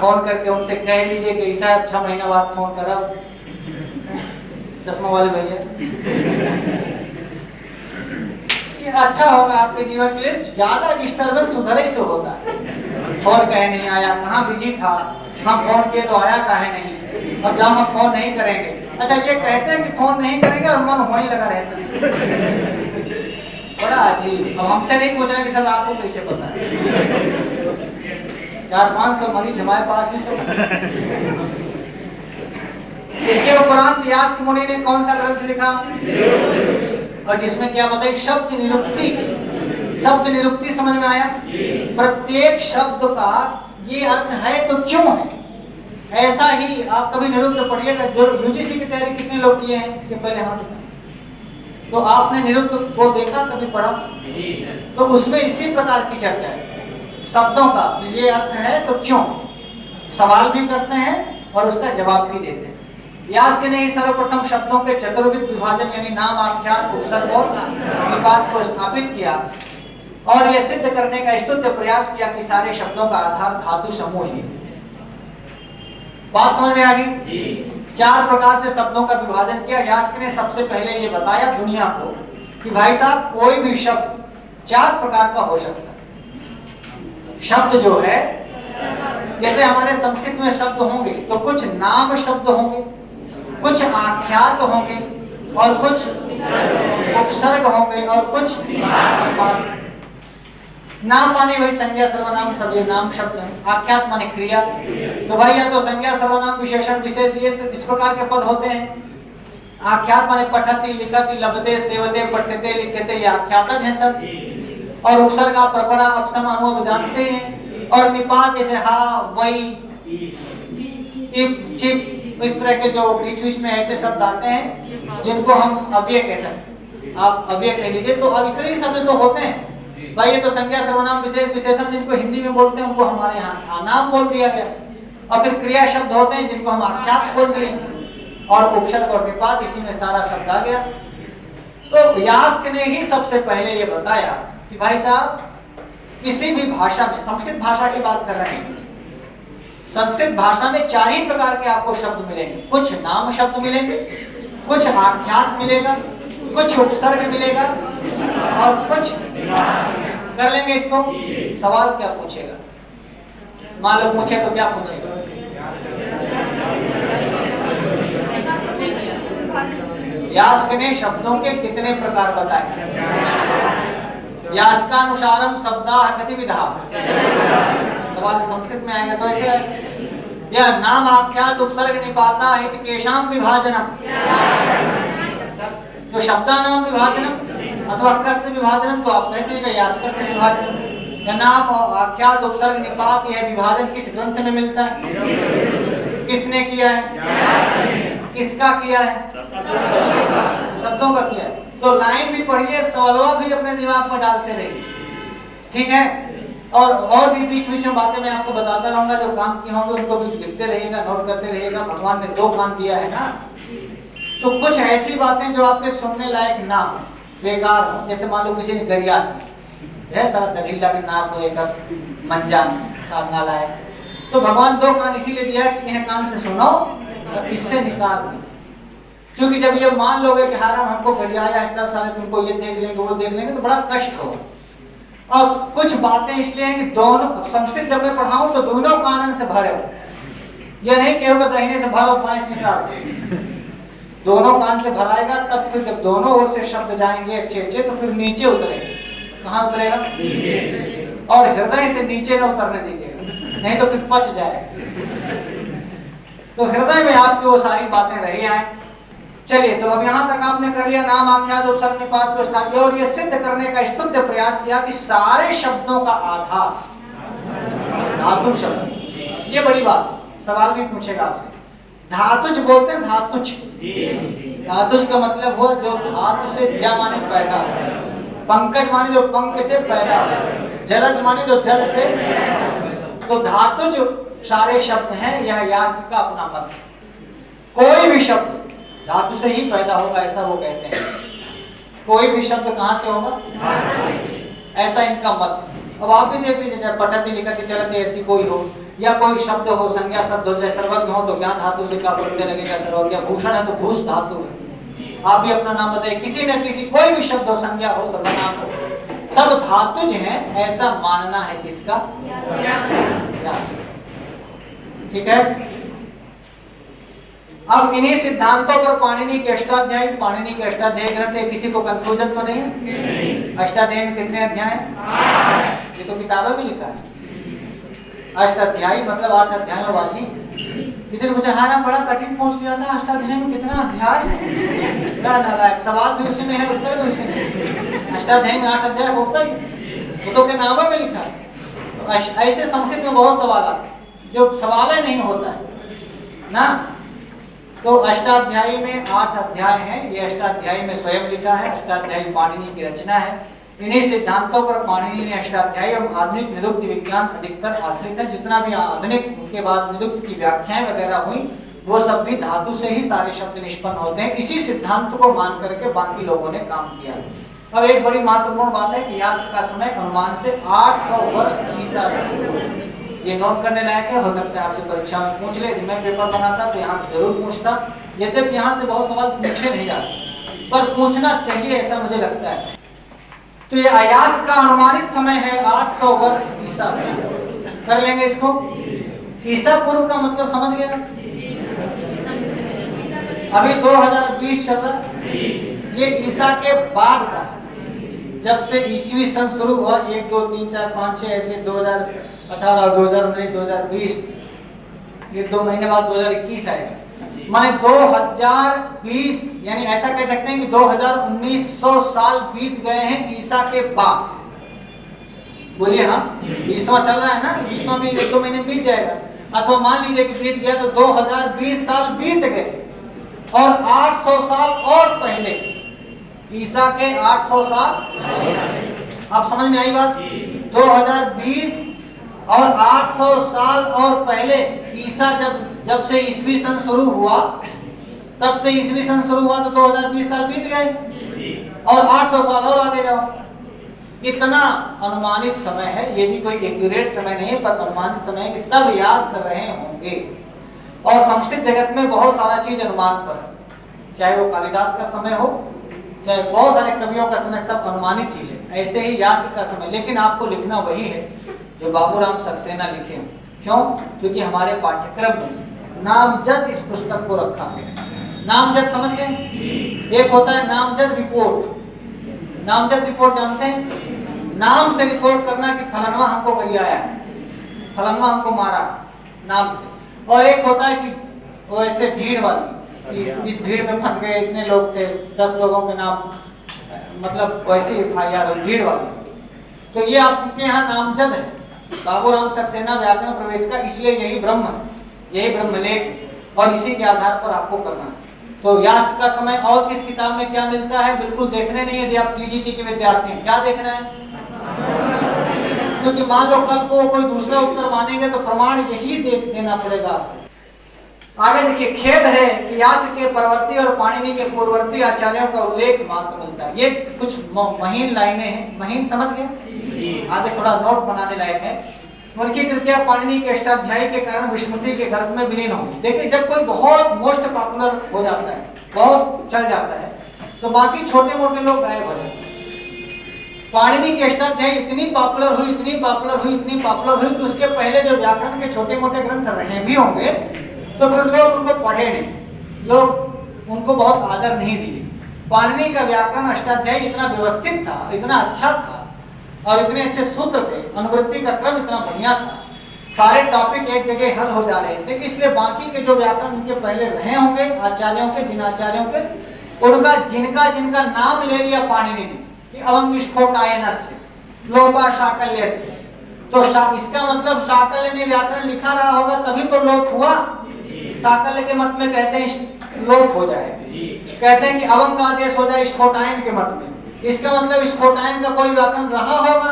फोन करके उनसे कह लीजिए कि ऐसा 6 महीना बाद फोन करा, चश्मा वाले भैया, कि अच्छा होगा आपके जीवन के लिए। ज्यादा डिस्टर्बेंस उधर ही से होता है, फोन कहे नहीं आया, कहाँ बिजी था, हम फोन किए तो आया काहे नहीं, और जब हम फोन नहीं करेंगे, अच्छा ये कहते हैं कि फोन नहीं करेंगे और मन वहीं लगा रहता है, बड़ा अजीब। अब हमसे नहीं पूछ रहे कि सर आपको कैसे पता है, 400-500 मरीज हमारे पास ही। इसके उपरांत व्यास मुनि ने कौन सा ग्रंथ लिखा, और जिसमें क्या बताइए, शब्द निरुक्ति। शब्द निरुक्ति समझ में आया, प्रत्येक शब्द का ये अर्थ है तो क्यों है, ऐसा ही आप कभी निरुक्त पढ़िएगा। जो यूजीसी की तैयारी कितने लोग किए हैं इसके पहले हाथ, तो आपने निरुक्त को देखा कभी पढ़ा, तो उसमें इसी प्रकार की चर्चा है शब्दों का, ये अर्थ है तो क्यों, सवाल भी करते हैं और उसका जवाब भी देते हैं। व्यास के ने ही सर्वप्रथम शब्दों के चतुर्विध विभाजन यानी नाम, आख्यात, उपसर्ग और निपात को स्थापित किया, और यह सिद्ध करने का स्तुत्य प्रयास किया कि सारे शब्दों का आधार धातु समूह ही। बात समझ में आ गई। 4 प्रकार से शब्दों का विभाजन किया। व्यास ने सबसे पहले ये बताया दुनिया को कि भाई साहब कोई भी शब्द 4 प्रकार का हो सकता है। शब्द जो है, जैसे हमारे संस्कृत में शब्द होंगे तो कुछ नाम शब्द होंगे, कुछ आख्यात होंगे, और कुछ उपसर्ग होंगे, और कुछ नाम माने वही संज्ञा सर्वनाम सब ये नाम शब्द हैं। आख्यात माने क्रिया, तो भाई या तो संज्ञा सर्वनाम विशेषण विशेष ये इस प्रकार के पद होते हैं। आख्यात माने पठति, लिखति, लभते, सेवते, पठ्यते, लिखते, ये आख्यातज हैं सब। और उपसर्ग आप परपरा, अपसम, अनुभ जानते हैं। और निपात जैसे हा, वही, इप, चिप, इस तरह के जो बीच बीच में ऐसे शब्द आते हैं जिनको हम अव्यय कह सकते हैं, आप अव्यय कह लीजिए। तो अब इतने ही शब्द तो होते हैं भाई, ये तो संज्ञा सर्वनाम विशेष विशेषण जिनको हिंदी में बोलते हैं उनको हमारे यहाँ नाम बोल दिया गया, और फिर क्रिया शब्द होते हैं जिनको हम आख्यात बोल दिए, और उपसर्ग और निपात, इसी में सारा शब्द आ गया। तो व्यास ने ही सबसे पहले ये बताया कि भाई साहब किसी भी भाषा में, संस्कृत भाषा की बात कर रहे हैं, संस्कृत भाषा में 4 ही प्रकार के आपको शब्द मिलेंगे। कुछ नाम शब्द मिलेंगे, कुछ आख्यात मिलेगा, कुछ उपसर्ग मिलेगा, और कुछ कर लेंगे इसको। सवाल क्या पूछेगा, मान लो पूछे तो क्या पूछेगा, व्यास ने शब्दों के कितने प्रकार बताए, यास्कानुसारम शब्दाः गतिविधाः। सवाल संस्कृत में आएगा तो ऐसे है, यह नाम आख्यात उपसर्ग निपाता इति केशाम विभाजनम, तो शब्दानाम विभाजनम अथवा कस्य विभाजनम, तो आप कहते हैं कि यास्कस्य विभाजनम। यह नाम आख्यात उपसर्ग निपात, यह विभाजन किस ग्रंथ में मिलता है? किसने किया है? किसका किया है? शब्दों का किया है। तो लाइन भी पढ़िए, सवालों भी अपने दिमाग में डालते रहिए, ठीक है। और भी बीच बीच में बातें मैं आपको बताता रहूंगा, जो काम किए होंगे उनको भी लिखते रहिएगा, नोट करते रहिएगा। भगवान ने 2 कान दिया है ना, तो कुछ ऐसी बातें जो आपके सुनने लायक ना हो, बेकार हो, जैसे मान लो किसी ने गरिया है सारा दढ़ीला के नाक हो, एक मंजा साधना लायक, तो भगवान 2 कान इसीलिए दिया है कि यह कान से सुनो और इससे निकाल दो। क्योंकि जब ये मान लोगे कि हाराम हमको गरियाया है, चल सारे तुमको ये देख लेंगे वो देख लेंगे, तो बड़ा कष्ट होगा। और कुछ बातें इसलिए हैं कि दोनों, संस्कृत जब मैं पढ़ाऊं तो दोनों कानन से भरे हो, ये नहीं कहोगे दाहिने से भरो बाएं से निकालो, दोनों कान से भराएगा। तब फिर जब दोनों ओर से शब्द जाएंगे अच्छे अच्छे, तो फिर नीचे उतरेगा। कहाँ उतरेगा? और हृदय से नीचे न उतरने दीजिएगा, नहीं तो फिर पच जाएगा। तो हृदय में आपकी वो सारी बातें रही आए। चलिए, तो अब यहाँ तक आपने कर लिया नाम आख्यात उपसर्ग निपात को स्थापित, और ये सिद्ध करने का स्तुत्य प्रयास किया कि सारे शब्दों का आधार धातु शब्द। ये बड़ी बात, सवाल भी पूछेगा आपसे। धातुज बोलते हैं, धातुज, धातुज का मतलब वो जो धातु से ज माने पैदा, पंकज माने जो पंख से पैदा, जलज माने जो जल से। तो धातुज सारे शब्द हैं, यह यास्क का अपना मत। कोई भी शब्द धातु से ही पैदा होगा, ऐसा वो कहते हैं। कोई भी शब्द कहाँ से होगा? ऐसा इनका मत। अब आप भी देख लीजिए, पठती लिखती चलती ऐसी कोई हो, या कोई शब्द हो, संज्ञा शब्द हो, जैसे सर्वज्ञ हो तो ज्ञान धातु से क्या बोलने लगेगा सर्वज्ञ, भूषण है तो भूष धातु है। आप भी अपना नाम बताइए, किसी न किसी कोई भी शब्द हो, संज्ञा हो, सर्वनाम हो, सब धातुज हैं, ऐसा मानना है किसका? ठीक है। अब इन्हीं सिद्धांतों पर पाणिनि के अष्टाध्यायी, पाणिनि के अष्टाध्यायी ग्रंथ है, किसी को कंफ्यूजन तो नहीं है? अष्टाध्यायी में कितने अध्याय हैं? ये तो किताबें में लिखा है। अष्टाध्यायी मतलब 8 अध्यायों वाली। किसी ने पूछा हारा बड़ा कठिन पूछ लिया था, अष्टाध्यायी में कितना अध्याय है? क्या नालायक, सवाल भी उसी में है, उत्तर भी उसी में। अष्टाध्यायी में 8 अध्याय होता ही, वो तो के नाम में लिखा है। तो ऐसे संस्कृत में बहुत सवाल आते हैं जो सवाल ही नहीं होता है ना। तो अष्टाध्यायी में 8 अध्याय हैं। ये अष्टाध्यायी में स्वयं लिखा है, अष्टाध्यायी पाणिनि की रचना है। इन्हीं सिद्धांतों पर पाणिनि ने अष्टाध्यायी और आधुनिक निरुक्त विज्ञान अधिकतर आश्रित है। जितना भी आधुनिक उनके बाद निरुक्त की व्याख्याएं वगैरह हुई, वो सब भी धातु से ही सारे शब्द निष्पन्न होते हैं। इसी सिद्धांत को मान करके बाकी लोगों ने काम किया। अब एक बड़ी महत्वपूर्ण बात है कि यास्क का समय अनुमान से 800 वर्ष ईसा। ये नोट करने लायक है, हो सकता है आपसे परीक्षा में पूछ ले। मैं पेपर बनाता तो यहाँ से जरूर पूछता, यद्यपि यहाँ से बहुत सवाल पूछे नहीं जाते, पर पूछना चाहिए ऐसा मुझे लगता है। तो ये यास्क का अनुमानित समय है 800 वर्ष ईसा। कर लेंगे इसको। ईसा पूर्व का मतलब समझ गया? अभी 2020 चल रहा, ये ईसा के बाद का, जब से ईस्वी सन शुरू हुआ, 1 2 3 4 5 6 ऐसे 2018 2019 2020, ये 2 महीने बाद 2021 आएगा। माने 2020, यानी ऐसा कह सकते हैं कि 1900 साल बीत गए हैं ईसा के बाद। बोलिए हाँ, 20वां चल रहा है ना, 20वां भी 1 2 महीने बीत जाएगा। अथवा मान लीजिए कि बीत गया तो 2020 साल बीत गए, और 800 साल और पहले, ईसा के 800 साल। आप समझ में आई बात? 2020 और 800 साल और पहले ईसा जब से ईस्वी सन शुरू हुआ, तब से ईस्वी सन शुरू हुआ तो 2020 साल बीत गए, और 800 साल और आगे जाओ। इतना अनुमानित समय है, ये भी कोई एक्यूरेट समय नहीं है, पर अनुमानित समय है कि तब याद कर रहे होंगे। और संस्कृत जगत में बहुत सारा चीज अनुमान पर है, चाहे वो कालिदास का समय हो, चाहे बहुत सारे कवियों का समय, सब अनुमानित ही है। ऐसे ही यास्क का समय, लेकिन आपको लिखना वही है जो बाबूराम सक्सेना लिखे। क्यों? क्योंकि हमारे पाठ्यक्रम में नामजद इस पुस्तक को रखा है। नामजद समझ गए? एक होता है नामजद रिपोर्ट। नामजद रिपोर्ट जानते हैं? नाम से रिपोर्ट करना कि फलाना हमको गरियाया, फलाना हमको मारा, नाम से। और एक होता है कि वो ऐसे भीड़ वाली, कि इस भीड़ में फंस गए, इतने लोग थे, 10 लोगों के नाम, मतलब वैसे FIR भीड़ वाली। तो ये आपके यहाँ नामजद है बाबूराम सक्सेना व्याकरण प्रवेश का, इसलिए यही ब्रह्म है, यही ब्रह्मलेख, और इसी के आधार पर आपको करना है। तो यास्क का समय और किस किताब में क्या मिलता है बिल्कुल देखने नहीं, यदि आप TGT के विद्यार्थी हैं, क्या देखना है, क्योंकि मान लो कल को कोई दूसरा उत्तर मानेंगे तो प्रमाण यही देना पड़ेगा आपको। आगे देखिए, खेद है कि यास्क के परवर्ती और पाणिनि के पूर्ववर्ती आचार्यों का उल्लेख मात्र मिलता है। ये कुछ महीन लाइनें हैं, महीन समझ गए, आगे थोड़ा नोट बनाने लायक है। उनकी कृतियां पाणिनि के अष्टाध्यायी के कारण विस्मृति के गर्त में विलीन होंगी। देखिए, जब कोई बहुत मोस्ट पॉपुलर हो जाता है, बहुत चल जाता है, तो बाकी छोटे मोटे लोग गायब हो जाते हैं। पाणिनि के अष्टाध्यायी इतनी पॉपुलर हुई, इतनी पॉपुलर हुई, इतनी पॉपुलर हुई कि उसके पहले जो व्याकरण के छोटे मोटे ग्रंथ रहे भी होंगे तो फिर लोग उनको पढ़े नहीं, लोग उनको बहुत आदर नहीं दिए। पाणिनि का व्याकरण अष्टाध्यायी इतना व्यवस्थित था, इतना अच्छा था, और इतने अच्छे सूत्र थे, अनुवृत्ति का क्रम इतना बढ़िया था, सारे टॉपिक एक जगह हल हो जा रहे थे, इसलिए बाकी के जो व्याकरण उनके पहले रहे होंगे आचार्यों के, जिन आचार्यों के, उनका जिनका नाम ले लिया पाणिनि ने कि अवंगिष्ठोटायनस्य लोका शाकल्यस्य, तो इसका मतलब शाकल्य ने व्याकरण लिखा रहा होगा तभी तो लोक हुआ। शाकल्य के मत में कहते हैं लोप हो जाए, कहते हैं कि अवंग का आदेश हो जाए स्फोटायन के मत में, इसका मतलब स्फोटायन का कोई व्याकरण रहा होगा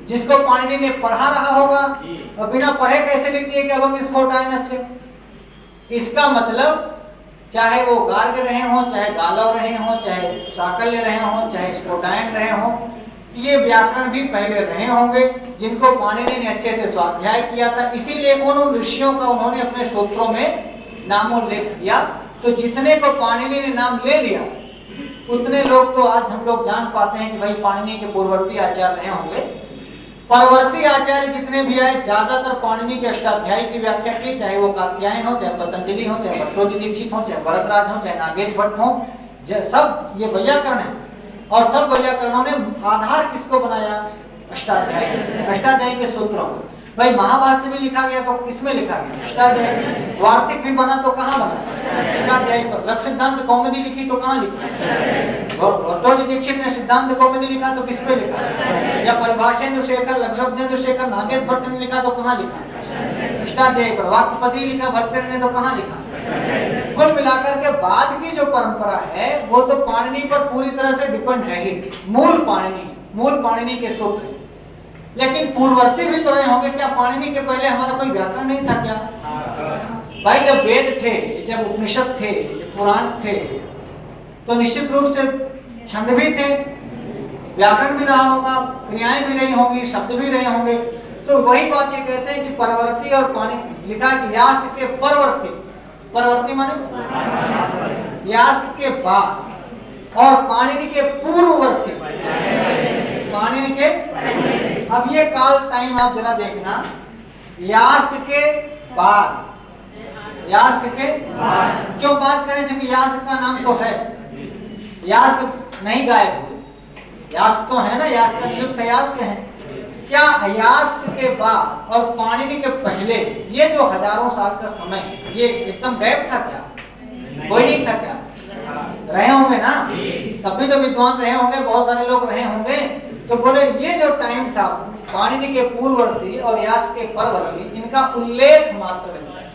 जिसको पाणिनि ने पढ़ा रहा होगा, और बिना पढ़े कैसे लिख दिए कि अवंग स्फोटायनस्य। इसका मतलब चाहे वो गार्ग रहे हों, चाहे गालव रहे हों, चाहे शाकल्य रहे हों, चाहे स्फोटायन रहे हों, ये व्याकरण भी पहले रहे होंगे जिनको पाणिनि ने अच्छे से स्वाध्याय किया था, इसीलिए उन ऋषियों का उन्होंने अपने सूत्रों में नामोल्लेख किया। तो जितने को पाणिनि ने नाम ले लिया उतने लोग तो आज हम लोग जान पाते हैं कि भाई पाणिनि के पूर्ववर्ती आचार्य रहे होंगे। परवर्ती आचार्य जितने भी आए ज्यादातर पाणिनि के अष्टाध्यायी की व्याख्या की, चाहे वो कात्यायन हो, चाहे पतंजलि हो, चाहे भट्टोजी दीक्षित हो, चाहे भरतराज हो, चाहे नागेश भट्ट हो, सब ये वैयाकरण है। और सब वैयाकरणों ने आधार किसको बनाया, अष्टाध्यायी, अष्टाध्यायी के सूत्रों। भाई महाभाष्य भी लिखा गया तो किसमें लिखा गया, अष्टाध्यायी। वार्तिक भी बना तो कहाँ बना, अष्टाध्यायी पर। लक्ष्य सिद्धांत कौमुदी लिखी तो कहाँ लिखी, भट्टोजी दीक्षित ने सिद्धांत कौमुदी लिखा तो किस पे लिखा, या परिभाषेंद्र शेखर, लक्ष्मणेंद्र शेखर, नागेश भट्ट ने लिखा तो कहाँ लिखा, अष्टाध्यायी पर। वाक्यपति लिखा भर्तृहरि ने तो कहाँ लिखा। कुल मिलाकर के बाद की जो परंपरा है वो तो पाणिनि पर पूरी तरह से डिपेंड है ही, मूल पाणिनि के सूत्र। लेकिन पूर्ववर्ती भी तो रहे होंगे, क्या पाणिनि के पहले हमारा कोई व्याकरण नहीं था क्या? भाई जब वेद थे, जब उपनिषद थे, जब पुराण थे, तो निश्चित रूप से छंद भी थे, व्याकरण भी रहा होगा, क्रियाएं भी रही होंगी, शब्द भी रहे होंगे। तो वही बात ये कहते हैं कि परवर्ती और पाणिनि लिखा कि यास्क के परवर्ती माने यास्क के बाद, और पाणिनि के पूर्ववर्ती, पाणिनि के। अब ये काल टाइम आप जरा देखना, यास्क के बाद, यास्क के बाद क्यों बात करें, क्योंकि यास्क का नाम तो है, यास्क नहीं गायब हुए, यास्क तो है ना, यास्क का नियुक्त यास्क है। क्या यास्क के बाद और पाणिनि के पहले ये जो हजारों साल का समय है ये एकदम गायब था क्या, कोई नहीं था क्या? रहे होंगे ना, तभी तो विद्वान रहे होंगे, बहुत सारे लोग रहे होंगे। तो बोले ये जो टाइम था पाणिनि के पूर्ववर्ती और यास्क के परवर्ती, इनका उल्लेख मात्र मिलता है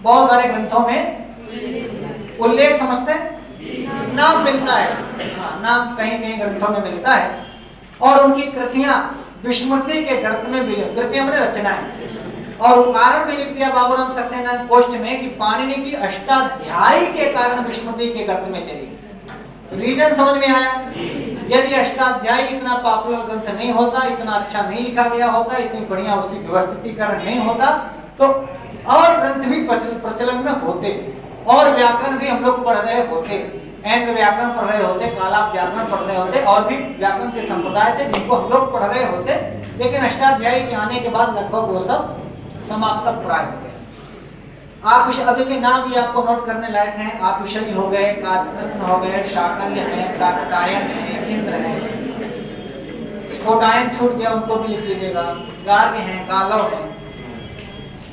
बहुत सारे ग्रंथों में। उल्लेख समझते हैं, नाम मिलता है, नाम कहीं कहीं ग्रंथों में मिलता है, और उनकी कृतियां विस्मृति के गर्त में भी, कृतियां मैंने रचनाएं, और कारण भी लिख दिया बाबूराम सक्सेना पोस्ट में कि पाणिनि की अष्टाध्यायी के कारण विस्मृति के गर्त में चली। रीजन समझ में आया? यदि अष्टाध्यायी इतना पॉपुलर ग्रंथ नहीं होता, इतना अच्छा नहीं लिखा गया होता, इतनी बढ़िया उसकी व्यवस्थितीकरण नहीं होता, तो और ग्रंथ भी प्रचलन में होते, और व्याकरण भी हम लोग पढ़ रहे होते, एंड व्याकरण पढ़ रहे होते, कालाप व्याकरण पढ़ रहे होते, और भी व्याकरण के संप्रदाय थे जिनको हम लोग पढ़ रहे होते। लेकिन अष्टाध्यायी के आने के बाद लगभग वो सब समाप्त प्राय हो गए। आप अभी के नाम भी आपको नोट करने लायक हैं। आप विषय हो गए, काजकृष्ण हो गए, शाकल्य है, शाकटायन है, इंद्र है, स्फोटायन छूट गया, उनको भी लिख लीजिएगा। गार्ग हैं, गालव हैं।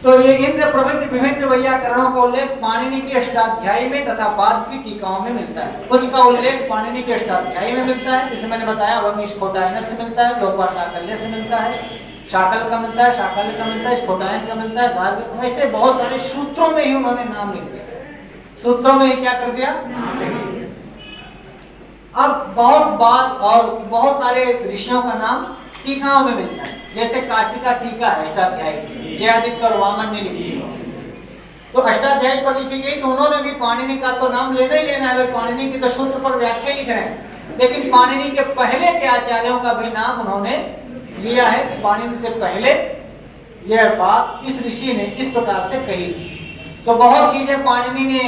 तो ये इंद्र प्रभृति विभिन्न वैयाकरणों का उल्लेख पाणिनि की अष्टाध्यायी में तथा बाद की टीकाओं में मिलता है। कुछ का उल्लेख पाणिनि की अष्टाध्यायी में मिलता है, जिसे मैंने बताया वंग स्फोटायनस से मिलता है, लोपा शाकल्य से मिलता है, शाकल का मिलता है, शाकल्य का मिलता है, स्फोटायन का मिलता है, गार्ग। ऐसे बहुत सारे सूत्रों में ही उन्होंने नाम लिख दिया, सूत्रों में ही क्या कर दिया। अब बहुत बात और बहुत सारे ऋषियों का नाम टीकाओं में मिलता है, जैसे काशी का टीका है अष्टाध्यायी, जयादित्य और वामन ने लिखी। तो अष्टाध्यायी पर लिखी गई, तो उन्होंने भी पाणिनि का तो नाम लेना ही लेना है, पाणिनि की तो सूत्र पर व्याख्या लिख रहे हैं, लेकिन पाणिनि के पहले के आचार्यों का भी नाम उन्होंने लिया है। पाणिनि से पहले यह बात इस ऋषि ने इस प्रकार से कही थी। तो बहुत चीजें पाणिनि ने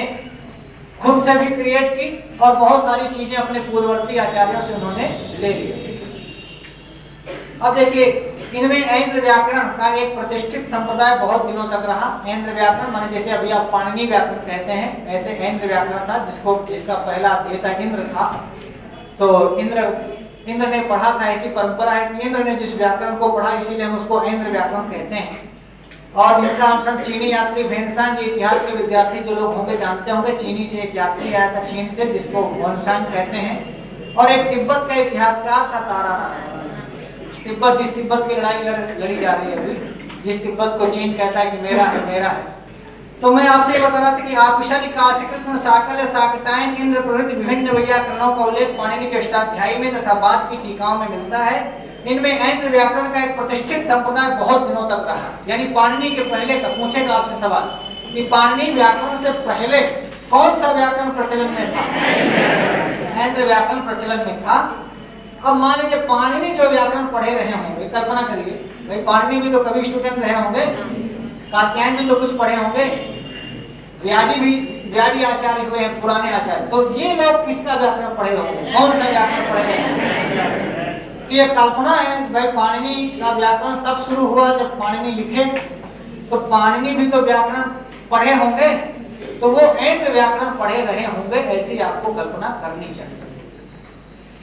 खुद से भी क्रिएट की और बहुत सारी चीजें अपने पूर्ववर्ती आचार्यों से उन्होंने ले ली। अब देखिए, इनमें ऐन्द्र व्याकरण का एक प्रतिष्ठित संप्रदाय बहुत दिनों तक रहा। ऐन्द्र व्याकरण माने जैसे अभी आप पाणिनि व्याकरण कहते हैं, ऐसे ऐन्द्र व्याकरण था जिसका पहला अध्येता इंद्र था। तो इंद्र ने पढ़ा था, ऐसी परंपरा है। इंद्र ने जिस व्याकरण को पढ़ा इसीलिए हम उसको ऐन्द्र व्याकरण कहते हैं। और इनका अनुसरण चीनी यात्री वेनसांग, इतिहास के विद्यार्थी जो लोग होंगे जानते होंगे, चीनी से एक यात्री आया था चीन से, जिसको वेनसांग कहते हैं। और एक तिब्बत का इतिहासकार था तारानाथ। जिस तिब्बत की लड़ाई लड़ी जा रही है अभी, जिस तिब्बत को चीन कहता है कि मेरा है मेरा है। तो मैं आपसे ये बता रहा था कि आपिशाली काशीकृत शाकल शाकटायन इंद्र प्रभृति विभिन्न वैयाकरणों का उल्लेख पाणिनि के अष्टाध्यायी में तथा बाद की टीकाओं में मिलता है। इनमें ऐन्द्र व्याकरण का एक प्रतिष्ठित संप्रदाय बहुत दिनों तक रहा। यानी पाणिनि के पहले का पूछेगा आपसे सवाल कि पाणिनि व्याकरण से पहले कौन सा व्याकरण प्रचलन में था? ऐन्द्र व्याकरण प्रचलन में था। अब मान लीजिए पाणिनि जो व्याकरण पढ़े रहे होंगे, कल्पना करिए भाई, पाणिनि भी तो कभी स्टूडेंट रहे होंगे, कात्यायन भी तो कुछ पढ़े होंगे, व्याडी आचार्य हुए हैं, पुराने आचार्य। तो ये लोग किसका व्याकरण पढ़े होंगे? कौन सा व्याकरण पढ़े हैं? तो ये कल्पना है भाई, पाणिनि का व्याकरण तब शुरू हुआ जब पाणिनि लिखे, तो पाणिनि भी तो व्याकरण पढ़े होंगे, तो वो ऐन्द्र व्याकरण पढ़े रहे होंगे, ऐसी आपको कल्पना करनी चाहिए।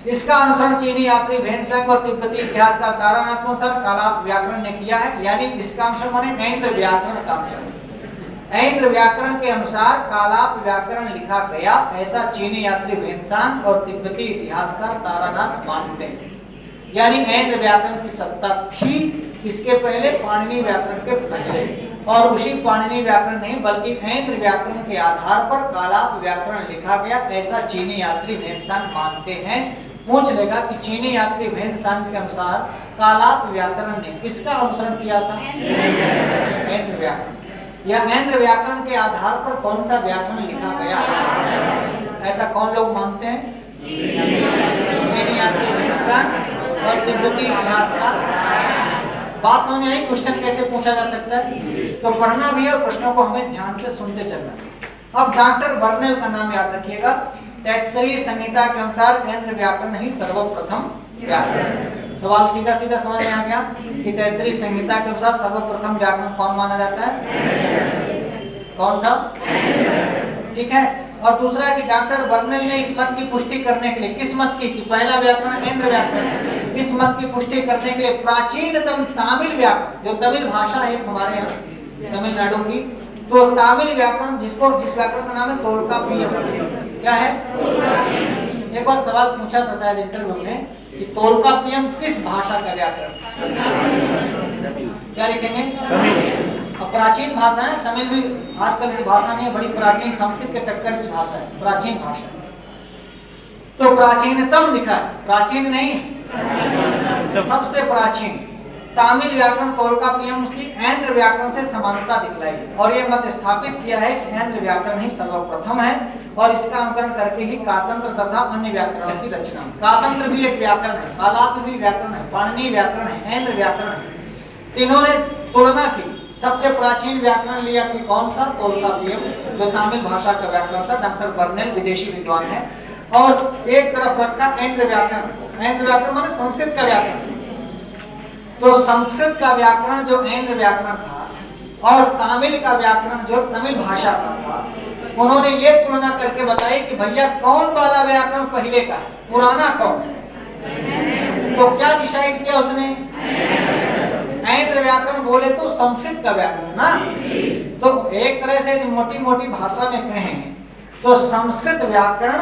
इसका अनुसरण चीनी यात्री वेनसांग और तिब्बती इतिहासकार तारानाथ के अनुसार कालाप व्याकरण ने किया है। यानी इसका अनुसरण माने ऐन्द्र व्याकरण का अनुसरण। ऐन्द्र व्याकरण के अनुसार कालाप व्याकरण लिखा गया, ऐसा चीनी यात्री वेनसांग और तिब्बती इतिहासकार तारानाथ मानते हैं। यानी ऐन्द्र व्याकरण की सत्ता थी किसके पहले? पाणिनि व्याकरण के पहले। और उसी पाणिनि व्याकरण नहीं बल्कि ऐन्द्र व्याकरण के आधार पर कालाप व्याकरण लिखा गया, ऐसा चीनी यात्री वेनसांग मानते हैं। पूछ लेगा कि चीनी यात्री वेनसांग के अनुसार कालाप व्याकरण ने किसका अनुसरण किया था? ऐन्द्र व्याकरण। या ऐन्द्र व्याकरण के आधार पर कौन सा व्याकरण लिखा गया, ऐसा कौन लोग मानते हैं? चीनी यात्री वेनसांग और तिब्बती इतिहासकार। बात समझ आई? क्वेश्चन कैसे पूछा जा सकता है? तो पढ़ना भी है और प्रश्नों को हमें ध्यान से सुनते चलना। अब डॉक्टर बर्नेल का नाम याद रखिएगा। तैत्तरीय संहिता के अनुसार ऐन्द्र व्याकरण ही सर्वप्रथम व्याकरण। सवाल सीधा सीधा समझ में आ गया कि तैत्तरीय संहिता के अनुसार सर्वप्रथम व्याकरण कौन माना जाता है? कौन सा? ठीक है। और दूसरा कि डॉक्टर बर्नेल ने इस मत की पुष्टि करने के लिए, किस मत की? कि पहला व्याकरण ऐन्द्र व्याकरण है। इस मत की पुष्टि करने के लिए प्राचीनतम तामिल व्याकरण, जो तमिल भाषा है हमारे यहाँ तमिलनाडु की, तो तामिल व्याकरण जिस व्याकरण का नाम है तोल्काप्पियम। क्या है? एक बार सवाल पूछा था शायद इंटरव्यू में कि तोल्काप्पियम किस भाषा का व्याकरण? क्या लिखेंगे? अब प्राचीन भाषा है, तमिल भी आजकल की भाषा नहीं है, बड़ी प्राचीन, संस्कृत के टक्कर की भाषा है, प्राचीन भाषा। तो प्राचीनतम लिखा है, प्राचीन नहीं, सबसे प्राचीन तामिल व्याकरण तोल्काप्पियम की ऐन्द्र व्याकरण से समानता दिखलाई और ये मत स्थापित किया है कि ऐन्द्र व्याकरण ही सर्वप्रथम है और इसका अनुकरण करके ही कातंत्र तथा अन्य व्याकरणों की रचना। कातंत्र भी एक व्याकरण है, कालाप भी व्याकरण है, पाणिनि व्याकरण है, ऐन्द्र व्याकरण है। तीनों ने तुलना की, सबसे प्राचीन व्याकरण लिया कि कौन सा? तोल्काप्पियम, जो तमिल भाषा का व्याकरण था। डॉक्टर बर्नेल विदेशी विद्वान है। और एक तरफ रखा ऐन्द्र व्याकरण। ऐन्द्र व्याकरण माने संस्कृत का व्याकरण। तो संस्कृत का व्याकरण जो ऐन्द्र व्याकरण था और तमिल का व्याकरण जो तमिल भाषा का था, उन्होंने ये तुलना करके बताई कि भैया कौन वाला व्याकरण पहले का, पुराना कौन? तो क्या डिसाइड किया उसने? ऐन्द्र व्याकरण बोले तो संस्कृत का व्याकरण ना। तो एक तरह से मोटी मोटी भाषा में कहें तो संस्कृत व्याकरण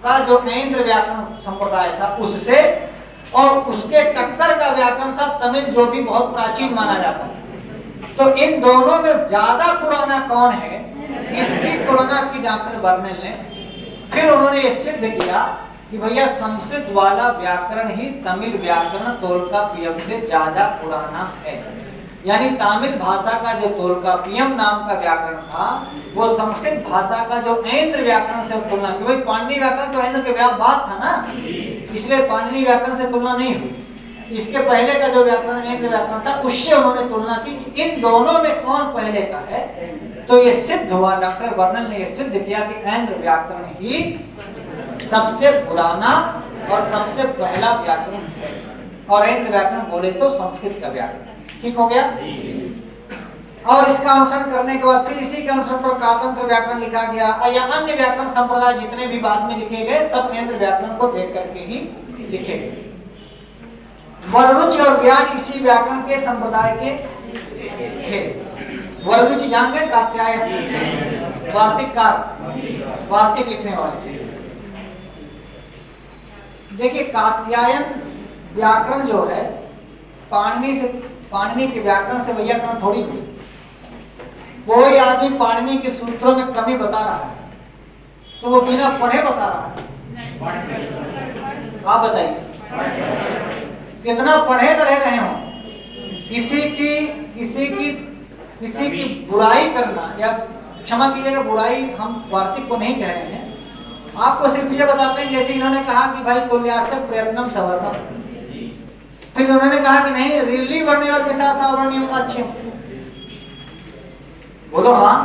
का जो ऐन्द्र व्याकरण संप्रदाय था उससे, और उसके टक्कर का व्याकरण था तमिल, जो भी बहुत प्राचीन माना जाता है। तो इन दोनों में ज्यादा पुराना कौन है, इसकी तुलना की डॉक्टर बर्नेल ने। फिर उन्होंने ये सिद्ध किया कि भैया संस्कृत वाला व्याकरण ही तमिल व्याकरण तोल्काप्पियम से ज्यादा पुराना है। यानी तमिल भाषा का जो तोल्काप्पियम नाम का व्याकरण था वो संस्कृत भाषा का जो ऐन्द्र व्याकरण से तुलना की। भाई पाणिनि व्याकरण तो ऐन्द्र के बात था ना, इसलिए पाणिनि व्याकरण से तुलना नहीं हुई। इसके पहले का जो व्याकरण ऐन्द्र व्याकरण था उससे उन्होंने तुलना की कि इन दोनों में कौन पहले का है। तो ये सिद्ध हुआ, डॉक्टर बर्नल ने ये सिद्ध किया कि ऐन्द्र व्याकरण ही सबसे पुराना और सबसे पहला व्याकरण है, और ऐन्द्र व्याकरण बोले तो संस्कृत का व्याकरण। ठीक हो गया। और इसका अनुसरण करने के बाद फिर इसी के अनुसरण पर कातंत्र व्याकरण लिखा गया, या अन्य व्याकरण संप्रदाय जितने भी बाद में लिखे गए सब ऐन्द्र व्याकरण को देख करके ही लिखे गए। वररुचि और व्याध इसी व्याकरण के संप्रदाय के थे। वररुचि जान गए, कात्यायन वार्तिककार, वार्तिक लिखने वाले। देखिए कात्यायन व्याकरण जो है पाणिनि के व्याकरण से व्याकरण थोड़ी हुई। कोई आदमी पाणिनि के सूत्रों में कमी बता रहा है तो वो बिना पढ़े बता रहा है। आप बताइए कितना पढ़े लड़े रहे हो। किसी की बुराई करना, या क्षमा कीजिएगा बुराई हम वार्तिक को नहीं कह रहे हैं, आपको सिर्फ ये बताते हैं जैसे इन्होंने कहा कि भाई कुल्यास्य प्रयत्नम सवर्णम, फिर उन्होंने कहा कि नहीं रिली वर्णी और पिता सावर्णियम अच्छे। बोलो हाँ।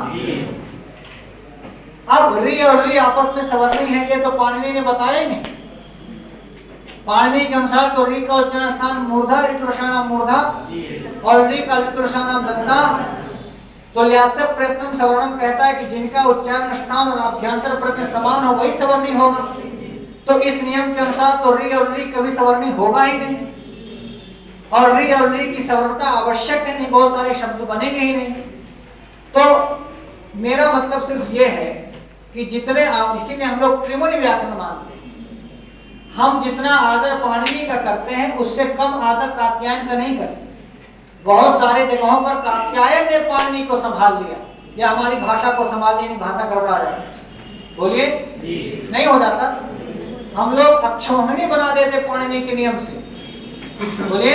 अब री और री आपस में सवर्णी है ये तो पाणिनि ने बताया ही नहीं। पाणिनि के अनुसार तो री का उच्चारण स्थान मूर्धा ऋतुरसानाम मूर्धा और री का ऋतुरसानाम दंता। तो ल्यास्य प्रयत्नम सवर्णम कहता है कि जिनका उच्चारण स्थान और अभ्यंतर प्रत्यय समान हो वही सवर्णी होगा। तो इस नियम के अनुसार तो री और री कभी सवर्णी होगा ही नहीं, और री और री की सवर्णता आवश्यक है नहीं, बहुत सारे शब्द बनेंगे ही नहीं। तो मेरा मतलब सिर्फ ये है कि जितने इसीलिए हम लोग त्रिमुनि व्याकरण मानते हैं। हम जितना आदर पाणिनि का करते हैं उससे कम आदर कात्यायन का नहीं करते। बहुत सारे जगहों पर कात्यायन ने पाणिनि को संभाल लिया, या हमारी भाषा को संभाल लिया, भाषा गड़बड़ा जाती। बोलिए नहीं हो जाता। हम लोग अक्षोहिणी बना देते पाणिनि के नियम से। बोलिए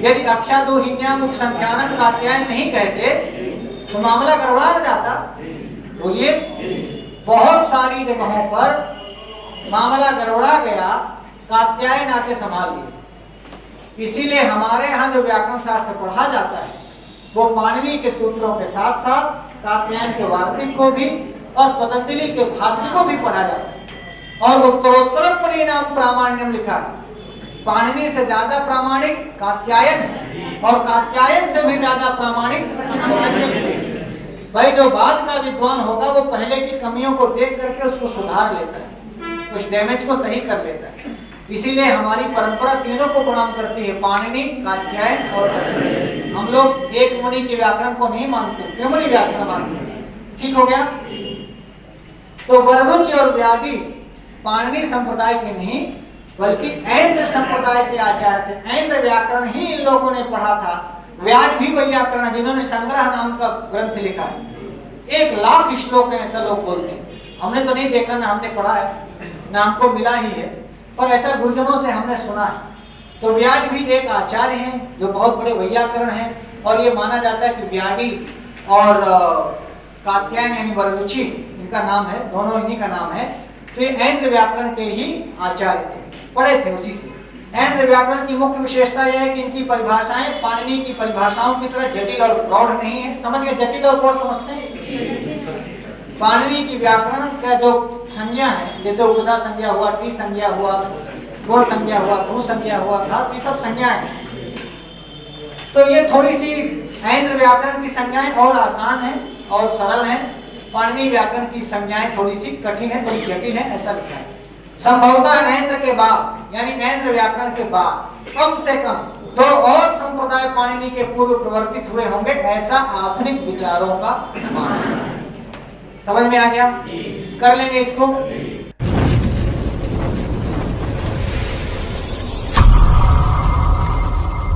यदि अक्षादोहिन्याम उपसंख्यानम कात्यायन नहीं कहते तो मामला गड़बड़ा न जाता। बोलिए बहुत सारी जगहों पर मामला गड़बड़ा गया, कात्यायन आके संभाल लिया। इसीलिए हमारे यहाँ जो व्याकरण शास्त्र पढ़ा जाता है वो पाणिनि के सूत्रों के साथ साथ कात्यायन के वार्तिक को भी और पतंजलि के भाष्य को भी पढ़ा जाता है। और उत्तरोत्तरम परिणाम प्रामाण्यम लिखा है। पाणिनि से ज्यादा प्रामाणिक कात्यायन और कात्यायन से भी ज्यादा प्रामाणिक पतंजलि। भाई जो बाद का विद्वान होगा वो पहले की कमियों को देख करके उसको सुधार लेता है, उस डैमेज को सही कर लेता है। इसीलिए हमारी परंपरा तीनों को प्रणाम करती है, पाणिनि, कात्यायन और पतंजलि। हम लोग एक मुनि के व्याकरण को नहीं मानते, त्रिमुनि व्याकरण मानते हैं। ठीक हो गया। तो वररुचि और व्याधि पाणिनि संप्रदाय के नहीं बल्कि ऐन्द्र संप्रदाय के आचार्य थे। ऐन्द्र व्याकरण ही इन लोगों ने पढ़ा था। व्याध भी व्याकरण जिन्होंने संग्रह नाम का ग्रंथ लिखा है, 1 लाख श्लोक है ऐसा लोग बोलते हैं। हमने तो नहीं देखा, ना हमने पढ़ा है, ना हमको मिला ही है, पर ऐसा गुरुजनों से हमने सुना है। तो व्याध भी एक आचार्य हैं जो बहुत बड़े व्याकरण हैं, और ये माना जाता है कि व्याधि और कात्यायन यानी वररुचि इनका नाम है, दोनों इन्हीं का नाम है। तो ये ऐन्द्र व्याकरण के ही आचार्य थे, पढ़े थे उसी से। ऐन्द्र व्याकरण की मुख्य विशेषता यह है कि इनकी परिभाषाएं पाणिनि की परिभाषाओं की तरह जटिल और प्रौढ़ नहीं है। समझ गए, जटिल और प्रौढ़ समझते हैं। पाणिनि की व्याकरण का जो संज्ञा है, जैसे उपधा संज्ञा हुआ, टी संज्ञा हुआ, गुण संज्ञा हुआ, भू संज्ञा हुआ, धातु, ये सब संज्ञाएं हैं। तो ये थोड़ी सी ऐन्द्र व्याकरण की संज्ञाएं और आसान है और सरल है। पाणिनि व्याकरण की संज्ञाएं थोड़ी सी कठिन है, थोड़ी जटिल है, ऐसा लिखा है। संभवतः ऐन्द्र के बाद यानी ऐन्द्र व्याकरण के बाद कम से कम 2 और संप्रदाय पाणिनि के पूर्व प्रवर्तित हुए होंगे, ऐसा आधुनिक विचारों का मानना है। समझ में आ गया? कर लेंगे इसको।